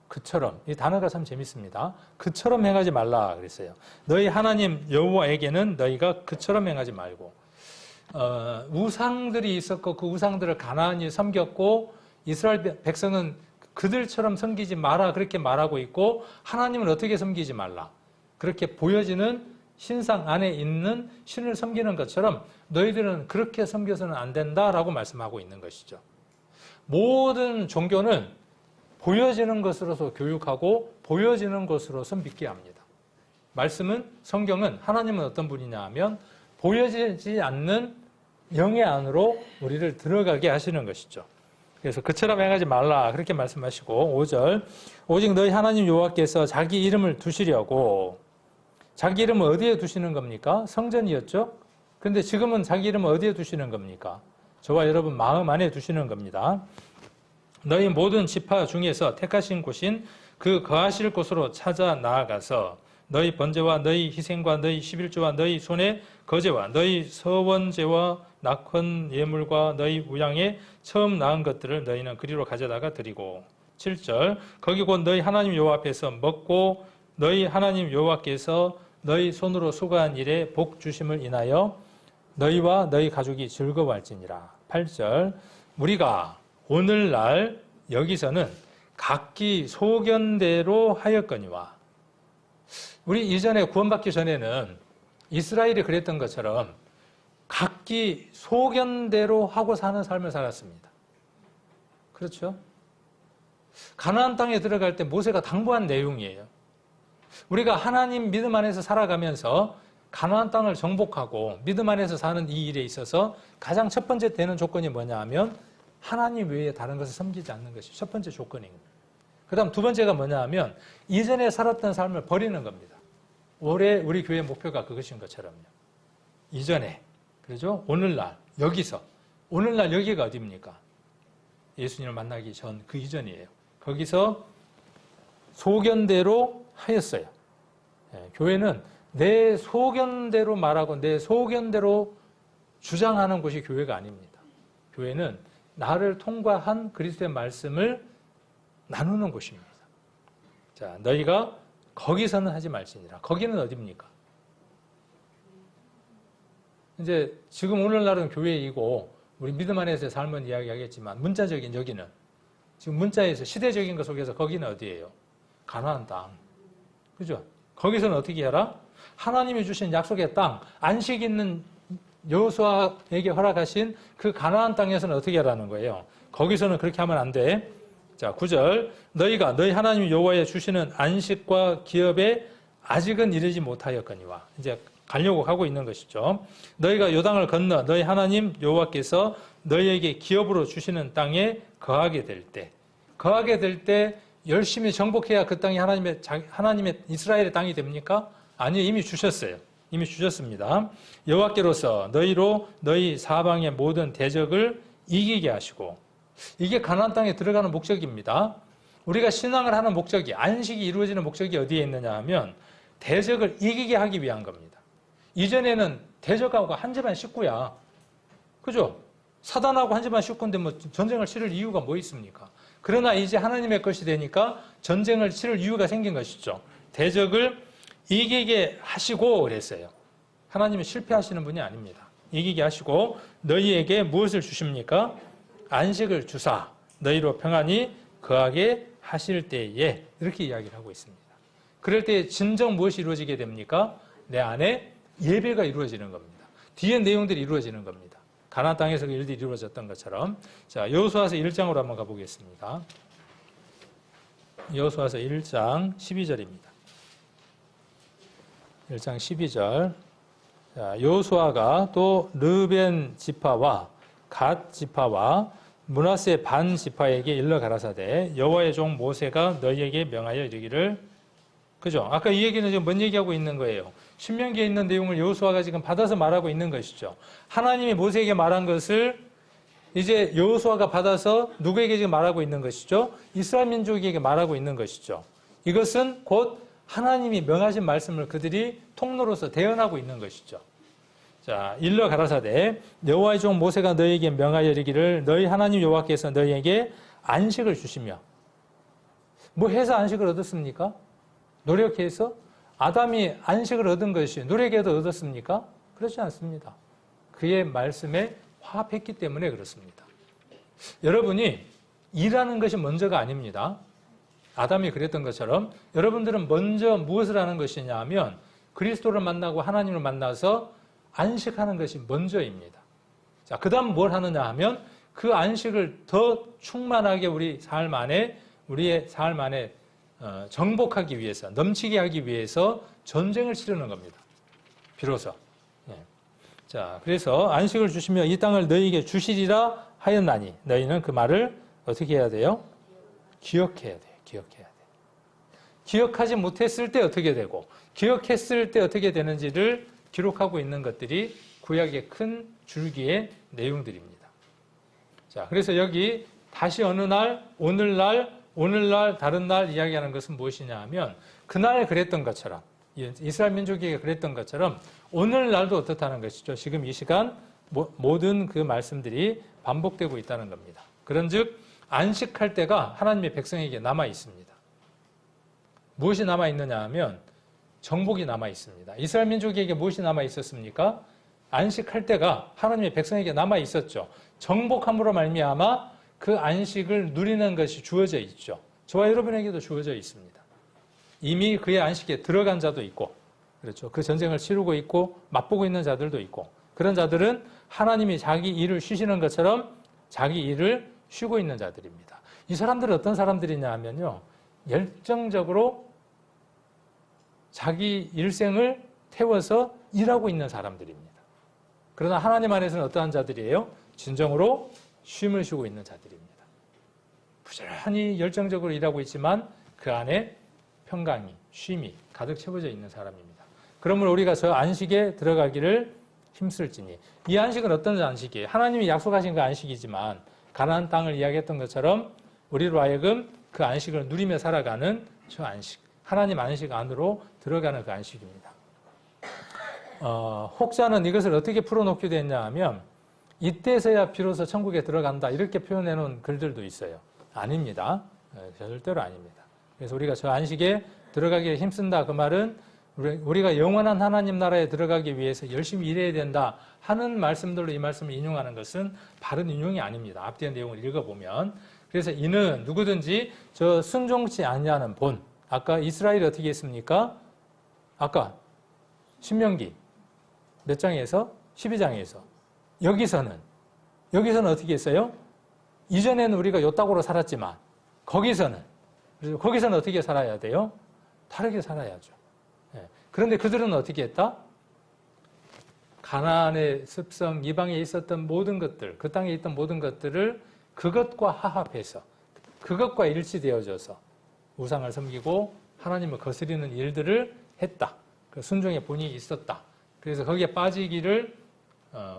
그처럼 이 단어가 참 재밌습니다. 그처럼 행하지 말라 그랬어요. 너희 하나님 여호와에게는 너희가 그처럼 행하지 말고 우상들이 있었고 그 우상들을 가나안이 섬겼고 이스라엘 백성은 그들처럼 섬기지 마라 그렇게 말하고 있고 하나님은 어떻게 섬기지 말라 그렇게 보여지는 신상 안에 있는 신을 섬기는 것처럼 너희들은 그렇게 섬겨서는 안 된다라고 말씀하고 있는 것이죠. 모든 종교는 보여지는 것으로서 교육하고 보여지는 것으로서 믿게 합니다. 말씀은 성경은 하나님은 어떤 분이냐 하면 보여지지 않는 영의 안으로 우리를 들어가게 하시는 것이죠. 그래서 그처럼 행하지 말라 그렇게 말씀하시고 5절 오직 너희 하나님 여호와께서 자기 이름을 두시려고 자기 이름을 어디에 두시는 겁니까? 성전이었죠. 그런데 지금은 자기 이름을 어디에 두시는 겁니까? 저와 여러분 마음 안에 두시는 겁니다. 너희 모든 지파 중에서 택하신 곳인 그 거하실 곳으로 찾아 나아가서 너희 번제와 너희 희생과 너희 11조와 너희 손의 거제와 너희 서원제와 낙헌 예물과 너희 우양의 처음 낳은 것들을 너희는 그리로 가져다가 드리고 7절 거기 곧 너희 하나님 여호와 앞에서 먹고 너희 하나님 여호와께서 너희 손으로 수고한 일에 복 주심을 인하여 너희와 너희 가족이 즐거워할지니라. 8절 우리가 오늘날 여기서는 각기 소견대로 하였거니와 우리 이전에 구원받기 전에는 이스라엘이 그랬던 것처럼 각기 소견대로 하고 사는 삶을 살았습니다. 그렇죠? 가나안 땅에 들어갈 때 모세가 당부한 내용이에요. 우리가 하나님 믿음 안에서 살아가면서 가나안 땅을 정복하고 믿음 안에서 사는 이 일에 있어서 가장 첫 번째 되는 조건이 뭐냐 하면 하나님 외에 다른 것을 섬기지 않는 것이 첫 번째 조건입니다. 그 다음 두 번째가 뭐냐 하면 이전에 살았던 삶을 버리는 겁니다. 올해 우리 교회 목표가 그것인 것처럼요. 이전에, 그렇죠? 오늘날, 여기서. 오늘날 여기가 어디입니까? 예수님을 만나기 전 그 이전이에요. 거기서 소견대로 하였어요. 교회는 내 소견대로 말하고 내 소견대로 주장하는 곳이 교회가 아닙니다. 교회는 나를 통과한 그리스도의 말씀을 나누는 곳입니다. 자, 너희가 거기서는 하지 말지니라. 거기는 어디입니까? 이제 지금 오늘날은 교회이고 우리 믿음 안에서의 삶은 이야기하겠지만 문자적인 여기는 지금 문자에서 시대적인 것 속에서 거기는 어디예요? 가나안 땅. 그죠? 거기서는 어떻게 해라? 하나님이 주신 약속의 땅, 안식 있는 여호수아에게 허락하신 그 가나안 땅에서는 어떻게 하라는 거예요? 거기서는 그렇게 하면 안 돼. 자, 9절. 너희가 너희 하나님 여호와의 주시는 안식과 기업에 아직은 이르지 못하였거니와. 이제 가려고 하고 있는 것이죠. 너희가 요단을 건너 너희 하나님 여호와께서 너희에게 기업으로 주시는 땅에 거하게 될 때 열심히 정복해야 그 땅이 하나님의 이스라엘의 땅이 됩니까? 아니요, 이미 주셨어요. 이미 주셨습니다. 여호와께로서 너희로 너희 사방의 모든 대적을 이기게 하시고 이게 가나안 땅에 들어가는 목적입니다. 우리가 신앙을 하는 목적이 안식이 이루어지는 목적이 어디에 있느냐 하면 대적을 이기게 하기 위한 겁니다. 이전에는 대적하고 한 집안 식구야. 그죠? 사단하고 한 집안 식구인데 뭐 전쟁을 치를 이유가 뭐 있습니까? 그러나 이제 하나님의 것이 되니까 전쟁을 치를 이유가 생긴 것이죠. 대적을 이기게 하시고 그랬어요. 하나님은 실패하시는 분이 아닙니다. 이기게 하시고 너희에게 무엇을 주십니까? 안식을 주사 너희로 평안히 거하게 하실 때에 이렇게 이야기를 하고 있습니다. 그럴 때 진정 무엇이 이루어지게 됩니까? 내 안에 예배가 이루어지는 겁니다. 뒤에 내용들이 이루어지는 겁니다. 가나안 땅에서 그 일들이 이루어졌던 것처럼. 자, 여호수아서 1장으로 한번 가보겠습니다. 여호수아서 1장 12절입니다. 1장 12절. 자, 여호수아가 또 르벤 지파와 갓 지파와 므낫세 반 지파에게 일러 가라사대 여호와의 종 모세가 너희에게 명하여 이르기를. 그죠? 아까 이 얘기는 지금 뭔 얘기하고 있는 거예요? 신명기에 있는 내용을 여호수아가 지금 받아서 말하고 있는 것이죠. 하나님이 모세에게 말한 것을 이제 여호수아가 받아서 누구에게 지금 말하고 있는 것이죠? 이스라엘 민족에게 말하고 있는 것이죠. 이것은 곧 하나님이 명하신 말씀을 그들이 통로로서 대언하고 있는 것이죠. 자, 일러 가라사대 여호와의 종 모세가 너희에게 명하여 이르기를 너희 하나님 여호와께서 너희에게 안식을 주시며 뭐 해서 안식을 얻었습니까? 노력해서? 아담이 안식을 얻은 것이 노력해도 얻었습니까? 그렇지 않습니다. 그의 말씀에 화합했기 때문에 그렇습니다. 여러분이 일하는 것이 먼저가 아닙니다. 아담이 그랬던 것처럼 여러분들은 먼저 무엇을 하는 것이냐 하면 그리스도를 만나고 하나님을 만나서 안식하는 것이 먼저입니다. 자, 그 다음 뭘 하느냐 하면 그 안식을 더 충만하게 우리의 삶 안에 정복하기 위해서, 넘치게 하기 위해서 전쟁을 치르는 겁니다. 비로소. 예. 자, 그래서 안식을 주시며 이 땅을 너희에게 주시리라 하였나니 너희는 그 말을 어떻게 해야 돼요? 기억해야 돼요. 기억해야 돼요. 기억하지 못했을 때 어떻게 되고 기억했을 때 어떻게 되는지를 기록하고 있는 것들이 구약의 큰 줄기의 내용들입니다. 자, 그래서 여기 다시 어느 날, 오늘날, 다른 날 이야기하는 것은 무엇이냐 하면 그날 그랬던 것처럼 이스라엘 민족에게 그랬던 것처럼 오늘날도 어떻다는 것이죠. 지금 이 시간 모든 그 말씀들이 반복되고 있다는 겁니다. 그런즉 안식할 때가 하나님의 백성에게 남아 있습니다. 무엇이 남아 있느냐 하면 정복이 남아 있습니다. 이스라엘 민족에게 무엇이 남아 있었습니까? 안식할 때가 하나님의 백성에게 남아 있었죠. 정복함으로 말미암아 그 안식을 누리는 것이 주어져 있죠. 저와 여러분에게도 주어져 있습니다. 이미 그의 안식에 들어간 자도 있고, 그렇죠. 그 전쟁을 치르고 있고, 맛보고 있는 자들도 있고, 그런 자들은 하나님이 자기 일을 쉬시는 것처럼 자기 일을 쉬고 있는 자들입니다. 이 사람들은 어떤 사람들이냐 하면요, 열정적으로 자기 일생을 태워서 일하고 있는 사람들입니다. 그러나 하나님 안에서는 어떠한 자들이에요? 진정으로 쉼을 쉬고 있는 자들입니다. 부지런히 열정적으로 일하고 있지만 그 안에 평강이, 쉼이 가득 채워져 있는 사람입니다. 그러므로 우리가 저 안식에 들어가기를 힘쓸지니 이 안식은 어떤 안식이에요? 하나님이 약속하신 그 안식이지만 가나안 땅을 이야기했던 것처럼 우리로 하여금 그 안식을 누리며 살아가는 저 안식, 하나님 안식 안으로 들어가는 그 안식입니다. 혹자는 이것을 어떻게 풀어놓게 됐냐 하면 이때서야 비로소 천국에 들어간다 이렇게 표현해 놓은 글들도 있어요. 아닙니다. 절대로 아닙니다. 그래서 우리가 저 안식에 들어가기에 힘쓴다 그 말은 우리가 영원한 하나님 나라에 들어가기 위해서 열심히 일해야 된다 하는 말씀들로 이 말씀을 인용하는 것은 바른 인용이 아닙니다. 앞뒤의 내용을 읽어보면. 그래서 이는 누구든지 저 순종치 아니하는 본, 아까 이스라엘이 어떻게 했습니까? 아까 신명기 몇 장에서? 12장에서 여기서는 어떻게 했어요? 이전에는 우리가 요따고로 살았지만 거기서는 어떻게 살아야 돼요? 다르게 살아야죠. 그런데 그들은 어떻게 했다? 가나안의 습성, 이방에 있었던 모든 것들, 그 땅에 있던 모든 것들을 그것과 화합해서 그것과 일치되어져서 우상을 섬기고 하나님을 거스리는 일들을 했다. 그 순종의 본이 있었다. 그래서 거기에 빠지기를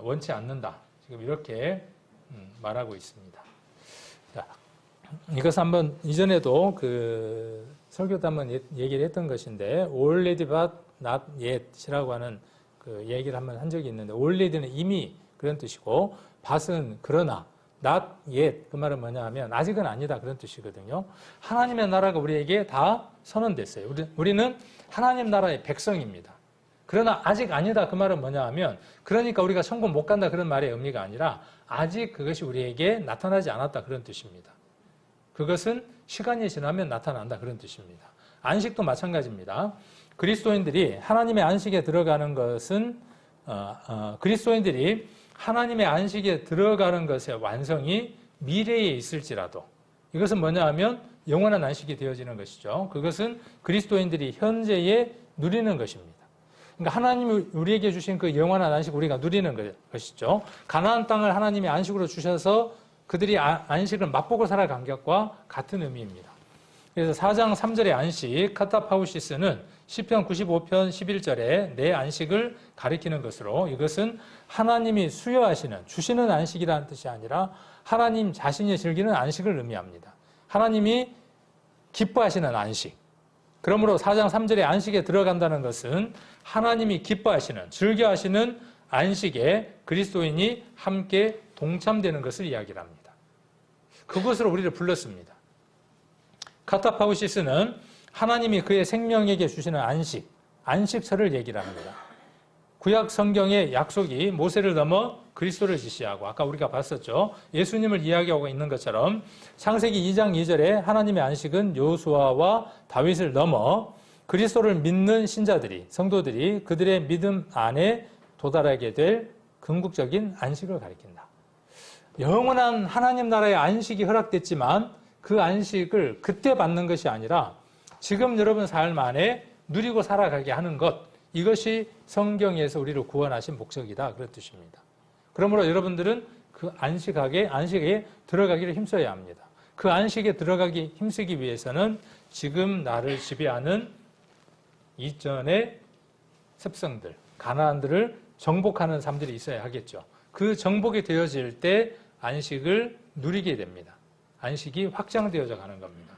원치 않는다. 지금 이렇게 말하고 있습니다. 자, 이것은 한번 이전에도 그 설교도 한번 얘기를 했던 것인데 already but not yet이라고 하는 그 얘기를 한번 한 적이 있는데 already는 이미 그런 뜻이고 but은 그러나 not yet 그 말은 뭐냐 하면 아직은 아니다 그런 뜻이거든요. 하나님의 나라가 우리에게 다 선언됐어요. 우리는 하나님 나라의 백성입니다. 그러나 아직 아니다 그 말은 뭐냐 하면 그러니까 우리가 천국 못 간다 그런 말의 의미가 아니라 아직 그것이 우리에게 나타나지 않았다 그런 뜻입니다. 그것은 시간이 지나면 나타난다 그런 뜻입니다. 안식도 마찬가지입니다. 그리스도인들이 하나님의 안식에 들어가는 것은 그리스도인들이 하나님의 안식에 들어가는 것의 완성이 미래에 있을지라도 이것은 뭐냐 하면 영원한 안식이 되어지는 것이죠. 그것은 그리스도인들이 현재에 누리는 것입니다. 그러니까 하나님이 우리에게 주신 그 영원한 안식 우리가 누리는 것이죠. 가나안 땅을 하나님이 안식으로 주셔서 그들이 안식을 맛보고 살아간 것과 같은 의미입니다. 그래서 4장 3절의 안식, 카타파우시스는 시편 95편 11절에 내 안식을 가리키는 것으로 이것은 하나님이 수여하시는, 주시는 안식이라는 뜻이 아니라 하나님 자신이 즐기는 안식을 의미합니다. 하나님이 기뻐하시는 안식. 그러므로 4장 3절의 안식에 들어간다는 것은 하나님이 기뻐하시는, 즐겨하시는 안식에 그리스도인이 함께 동참되는 것을 이야기를 합니다. 그것으로 우리를 불렀습니다. 카타파우시스는 하나님이 그의 생명에게 주시는 안식, 안식처를 얘기를 합니다. 구약 성경의 약속이 모세를 넘어 그리스도를 지시하고 아까 우리가 봤었죠. 예수님을 이야기하고 있는 것처럼 창세기 2장 2절에 하나님의 안식은 여호수아와 다윗을 넘어 그리스도를 믿는 신자들이, 성도들이 그들의 믿음 안에 도달하게 될 궁극적인 안식을 가리킨다. 영원한 하나님 나라의 안식이 허락됐지만 그 안식을 그때 받는 것이 아니라 지금 여러분 삶 안에 누리고 살아가게 하는 것, 이것이 성경에서 우리를 구원하신 목적이다, 그런 뜻입니다. 그러므로 여러분들은 그 안식에 들어가기를 힘써야 합니다. 그 안식에 들어가기 힘쓰기 위해서는 지금 나를 지배하는 이전의 습성들, 가나안들을 정복하는 삶들이 있어야 하겠죠. 그 정복이 되어질 때 안식을 누리게 됩니다. 안식이 확장되어져 가는 겁니다.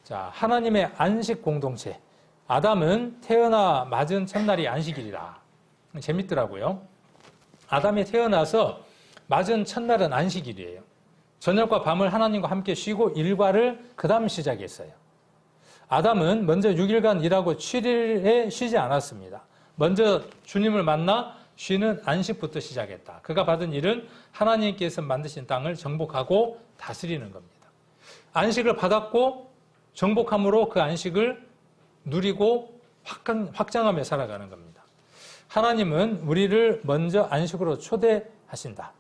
자, 하나님의 안식 공동체. 아담은 태어나 맞은 첫날이 안식일이라. 재밌더라고요. 아담이 태어나서 맞은 첫날은 안식일이에요. 저녁과 밤을 하나님과 함께 쉬고 일과를 그 다음 시작했어요. 아담은 먼저 6일간 일하고 7일에 쉬지 않았습니다. 먼저 주님을 만나 쉬는 안식부터 시작했다. 그가 받은 일은 하나님께서 만드신 땅을 정복하고 다스리는 겁니다. 안식을 받았고 정복함으로 그 안식을 누리고 확장하며 살아가는 겁니다. 하나님은 우리를 먼저 안식으로 초대하신다.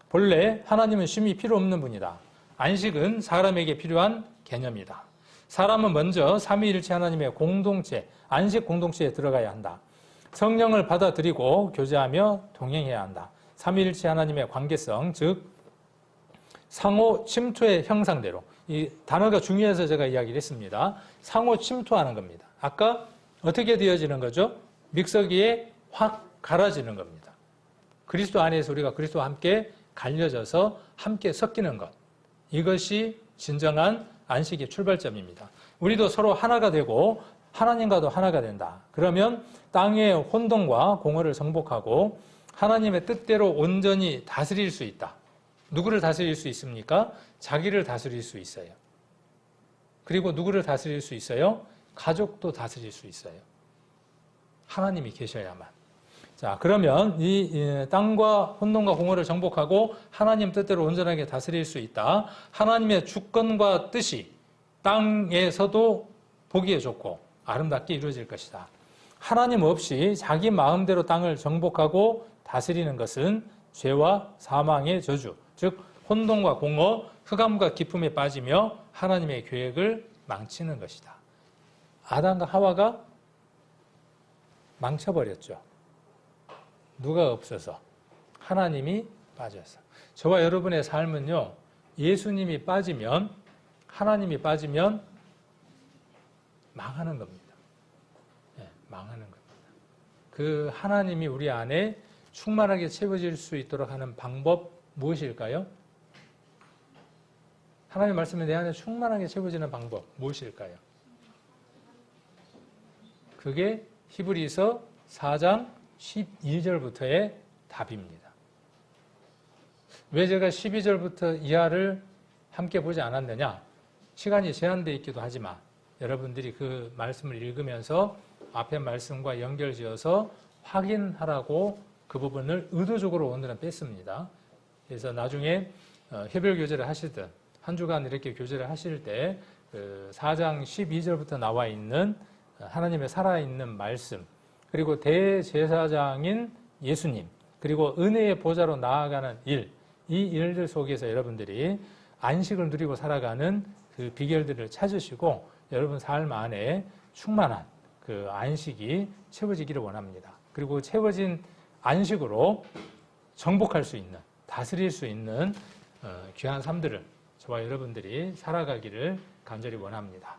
본래 하나님은 쉼이 필요 없는 분이다. 안식은 사람에게 필요한 개념이다. 사람은 먼저 삼위일체 하나님의 공동체, 안식 공동체에 들어가야 한다. 성령을 받아들이고 교제하며 동행해야 한다. 삼위일체 하나님의 관계성, 즉 상호 침투의 형상대로, 이 단어가 중요해서 제가 이야기를 했습니다. 상호 침투하는 겁니다. 아까 어떻게 되어지는 거죠? 믹서기에 확 갈아지는 겁니다. 그리스도 안에서 우리가 그리스도와 함께 갈려져서 함께 섞이는 것. 이것이 진정한 안식의 출발점입니다. 우리도 서로 하나가 되고 하나님과도 하나가 된다. 그러면 땅의 혼돈과 공허를 정복하고 하나님의 뜻대로 온전히 다스릴 수 있다. 누구를 다스릴 수 있습니까? 자기를 다스릴 수 있어요. 그리고 누구를 다스릴 수 있어요? 가족도 다스릴 수 있어요. 하나님이 계셔야만. 자, 그러면 이 땅과 혼돈과 공허를 정복하고 하나님 뜻대로 온전하게 다스릴 수 있다. 하나님의 주권과 뜻이 땅에서도 보기에 좋고 아름답게 이루어질 것이다. 하나님 없이 자기 마음대로 땅을 정복하고 다스리는 것은 죄와 사망의 저주, 즉 혼돈과 공허, 흑암과 기품에 빠지며 하나님의 계획을 망치는 것이다. 아담과 하와가 망쳐버렸죠. 누가 없어서? 하나님이 빠져서. 저와 여러분의 삶은요, 예수님이 빠지면, 하나님이 빠지면 망하는 겁니다. 네, 망하는 겁니다. 그 하나님이 우리 안에 충만하게 채워질 수 있도록 하는 방법 무엇일까요? 하나님의 말씀이 내 안에 충만하게 채워지는 방법 무엇일까요? 그게 히브리서 4장 12절부터의 답입니다. 왜 제가 12절부터 이하를 함께 보지 않았느냐? 시간이 제한되어 있기도 하지만 여러분들이 그 말씀을 읽으면서 앞에 말씀과 연결지어서 확인하라고 그 부분을 의도적으로 오늘은 뺐습니다. 그래서 나중에 해별 교제를 하시든 한 주간 이렇게 교제를 하실 때 4장 12절부터 나와 있는 하나님의 살아있는 말씀, 그리고 대제사장인 예수님, 그리고 은혜의 보좌로 나아가는 일, 이 일들 속에서 여러분들이 안식을 누리고 살아가는 그 비결들을 찾으시고 여러분 삶 안에 충만한 그 안식이 채워지기를 원합니다. 그리고 채워진 안식으로 정복할 수 있는, 다스릴 수 있는 귀한 삶들을 저와 여러분들이 살아가기를 간절히 원합니다.